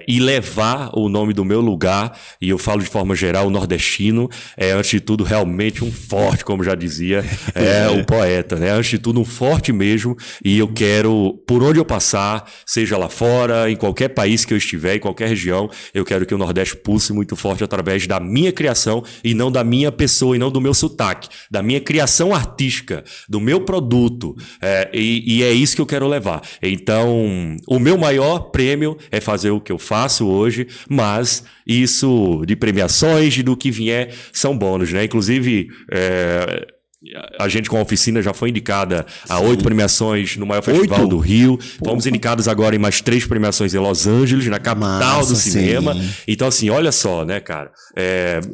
e levar o nome do meu lugar, e eu falo de forma geral, o nordestino, antes de tudo, realmente um forte, como já dizia o poeta, né? Antes de tudo, um forte mesmo, e eu quero, por onde eu passar, seja lá fora, em qualquer país que eu estiver, em qualquer região, eu quero que o Nordeste pulse muito forte através da minha criação e não da minha pessoa e não do meu sotaque, da minha criação artística, do meu produto, e é isso que eu quero levar. Então, o meu maior prêmio é fazer o que eu faço hoje, mas isso de premiações, de do que vier, são bônus, né? Inclusive, a gente com a oficina já foi indicada a 8 premiações no maior festival do Rio. Fomos indicados agora em mais 3 premiações em Los Angeles, na capital do cinema. Sim. Então, assim, olha só, né, cara?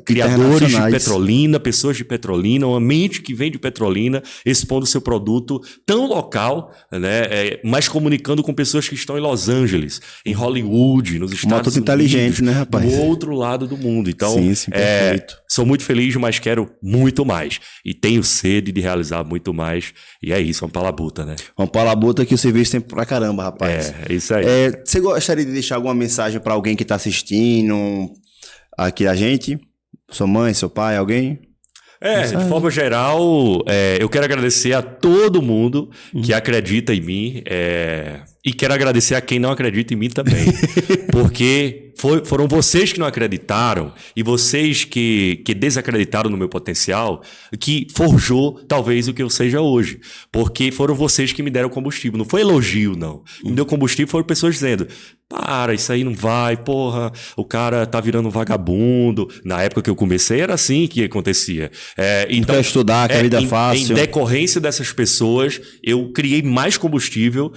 Criadores de Petrolina, pessoas de Petrolina, uma mente que vem de Petrolina, expondo o seu produto tão local, né? Mas comunicando com pessoas que estão em Los Angeles, em Hollywood, nos Estados Unidos. Inteligente, né, rapaz? Do outro lado do mundo. Então, sim, perfeito. Sou muito feliz, mas quero muito mais. E tenho sede de realizar muito mais. E é isso, uma palabuta, né? Uma palabuta que o serviço tem pra caramba, rapaz. É isso aí. Você gostaria de deixar alguma mensagem pra alguém que tá assistindo aqui a gente? Sua mãe, seu pai, alguém? De forma geral, eu quero agradecer a todo mundo que acredita em mim. E quero agradecer a quem não acredita em mim também. Porque foram vocês que não acreditaram e vocês que desacreditaram no meu potencial que forjou talvez o que eu seja hoje. Porque foram vocês que me deram combustível. Não foi elogio, não. Me deu combustível foram pessoas dizendo: para, isso aí não vai, porra, o cara tá virando um vagabundo. Na época que eu comecei era assim que acontecia. Então, quer estudar, que a vida é fácil. Em decorrência dessas pessoas, eu criei mais combustível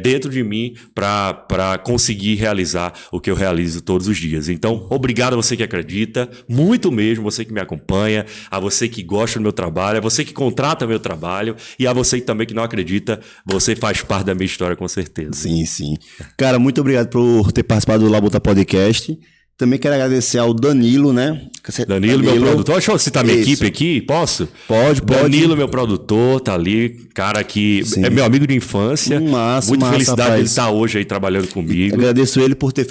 dentro de mim para conseguir realizar o que eu realizo todos os dias. Então, obrigado a você que acredita, muito mesmo, você que me acompanha, a você que gosta do meu trabalho, a você que contrata meu trabalho e a você também que não acredita, você faz parte da minha história com certeza. Sim, sim. Cara, muito obrigado por ter participado do Labuta Podcast. Também quero agradecer ao Danilo, né? Danilo, meu produtor. Deixa eu citar minha equipe aqui, posso? Pode. Danilo, meu produtor, tá ali. Cara que é meu amigo de infância. Muita felicidade dele estar hoje aí trabalhando comigo. Agradeço ele por ter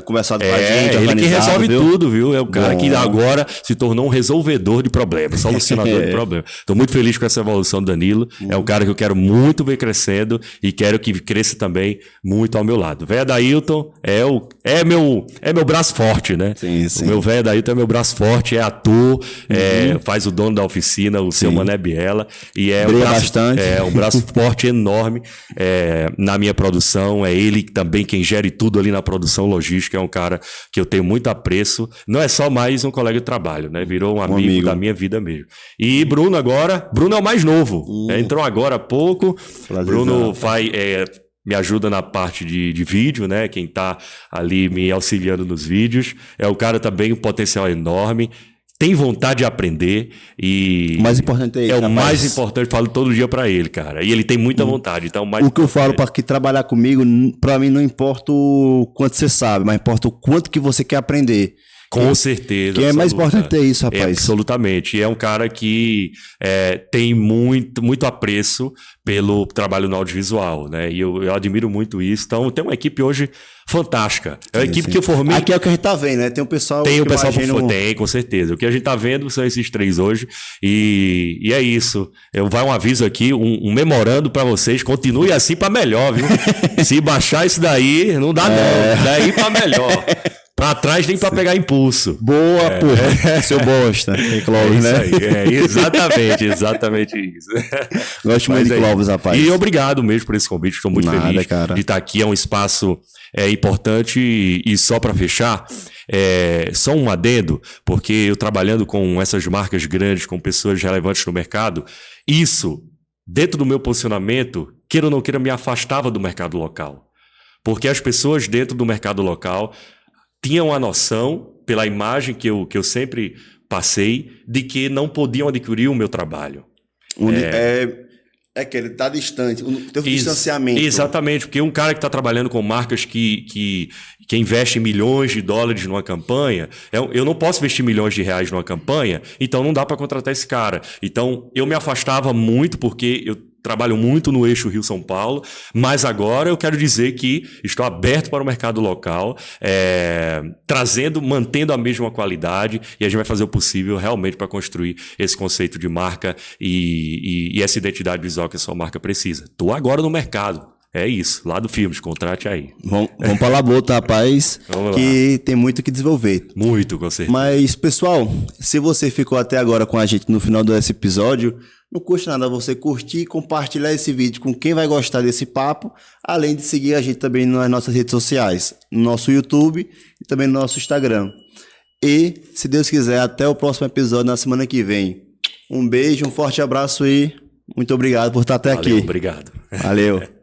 conversado com a gente. Ele que resolve tudo, viu? É o cara que agora se tornou um resolvedor de problemas, solucionador de problemas. Tô muito feliz com essa evolução do Danilo. É um cara que eu quero muito ver crescendo e quero que cresça também muito ao meu lado. Véia Dailton é meu braço forte, né? Sim. O meu velho Dailton é meu braço forte, é ator, faz o dono da oficina, o seu Mané Biela, e um braço forte enorme na minha produção. É ele também quem gere tudo ali na produção logística, é um cara que eu tenho muito apreço. Não é só mais um colega de trabalho, né? Virou um amigo da minha vida mesmo. E Bruno é o mais novo, entrou agora há pouco. Bruno me ajuda na parte de vídeo, né? Quem tá ali me auxiliando nos vídeos. É o cara também, um potencial enorme. Tem vontade de aprender e... O mais importante é isso, o mais importante, falo todo dia pra ele, cara. E ele tem muita vontade. Então, o que eu falo para que trabalhar comigo, pra mim não importa o quanto você sabe, mas importa o quanto que você quer aprender. Com certeza. Que é mais importante é isso, rapaz. Absolutamente. E é um cara que tem muito apreço pelo trabalho no audiovisual, né? E eu admiro muito isso. Então, tem uma equipe hoje fantástica. É uma equipe que eu formei... Aqui é o que a gente tá vendo, né? Tem um pessoal... Tem, com certeza. O que a gente tá vendo são esses 3 hoje. E é isso. Vai um aviso aqui, um memorando pra vocês. Continue assim pra melhor, viu? Se baixar isso daí, não dá não. Daí pra melhor. Pra trás nem pra pegar impulso. Boa, porra. Seu bosta. Clóvis, né? Exatamente isso. Gosto muito de Clóvis, rapaz. E obrigado mesmo por esse convite. Estou muito feliz de estar aqui. É um espaço importante. E só para fechar, só um adendo, porque eu trabalhando com essas marcas grandes, com pessoas relevantes no mercado, isso, dentro do meu posicionamento, queira ou não queira, me afastava do mercado local. Porque as pessoas dentro do mercado local tinham a noção, pela imagem que eu sempre passei, de que não podiam adquirir o meu trabalho. É que ele tá distante, teve distanciamento. Exatamente, porque um cara que está trabalhando com marcas que investe milhões de dólares numa campanha, eu não posso investir milhões de reais numa campanha, então não dá para contratar esse cara. Então eu me afastava muito porque eu trabalho muito no eixo Rio-São Paulo, mas agora eu quero dizer que estou aberto para o mercado local, mantendo a mesma qualidade, e a gente vai fazer o possível realmente para construir esse conceito de marca e essa identidade visual que a sua marca precisa. Estou agora no mercado. É isso, lá do Filmes, contrate aí. Vamos para a labuta, rapaz, que tem muito que desenvolver. Muito, com certeza. Mas, pessoal, se você ficou até agora com a gente no final desse episódio, não custa nada você curtir e compartilhar esse vídeo com quem vai gostar desse papo, além de seguir a gente também nas nossas redes sociais, no nosso YouTube e também no nosso Instagram. E, se Deus quiser, até o próximo episódio na semana que vem. Um beijo, um forte abraço e muito obrigado por estar até aqui. Obrigado. Valeu.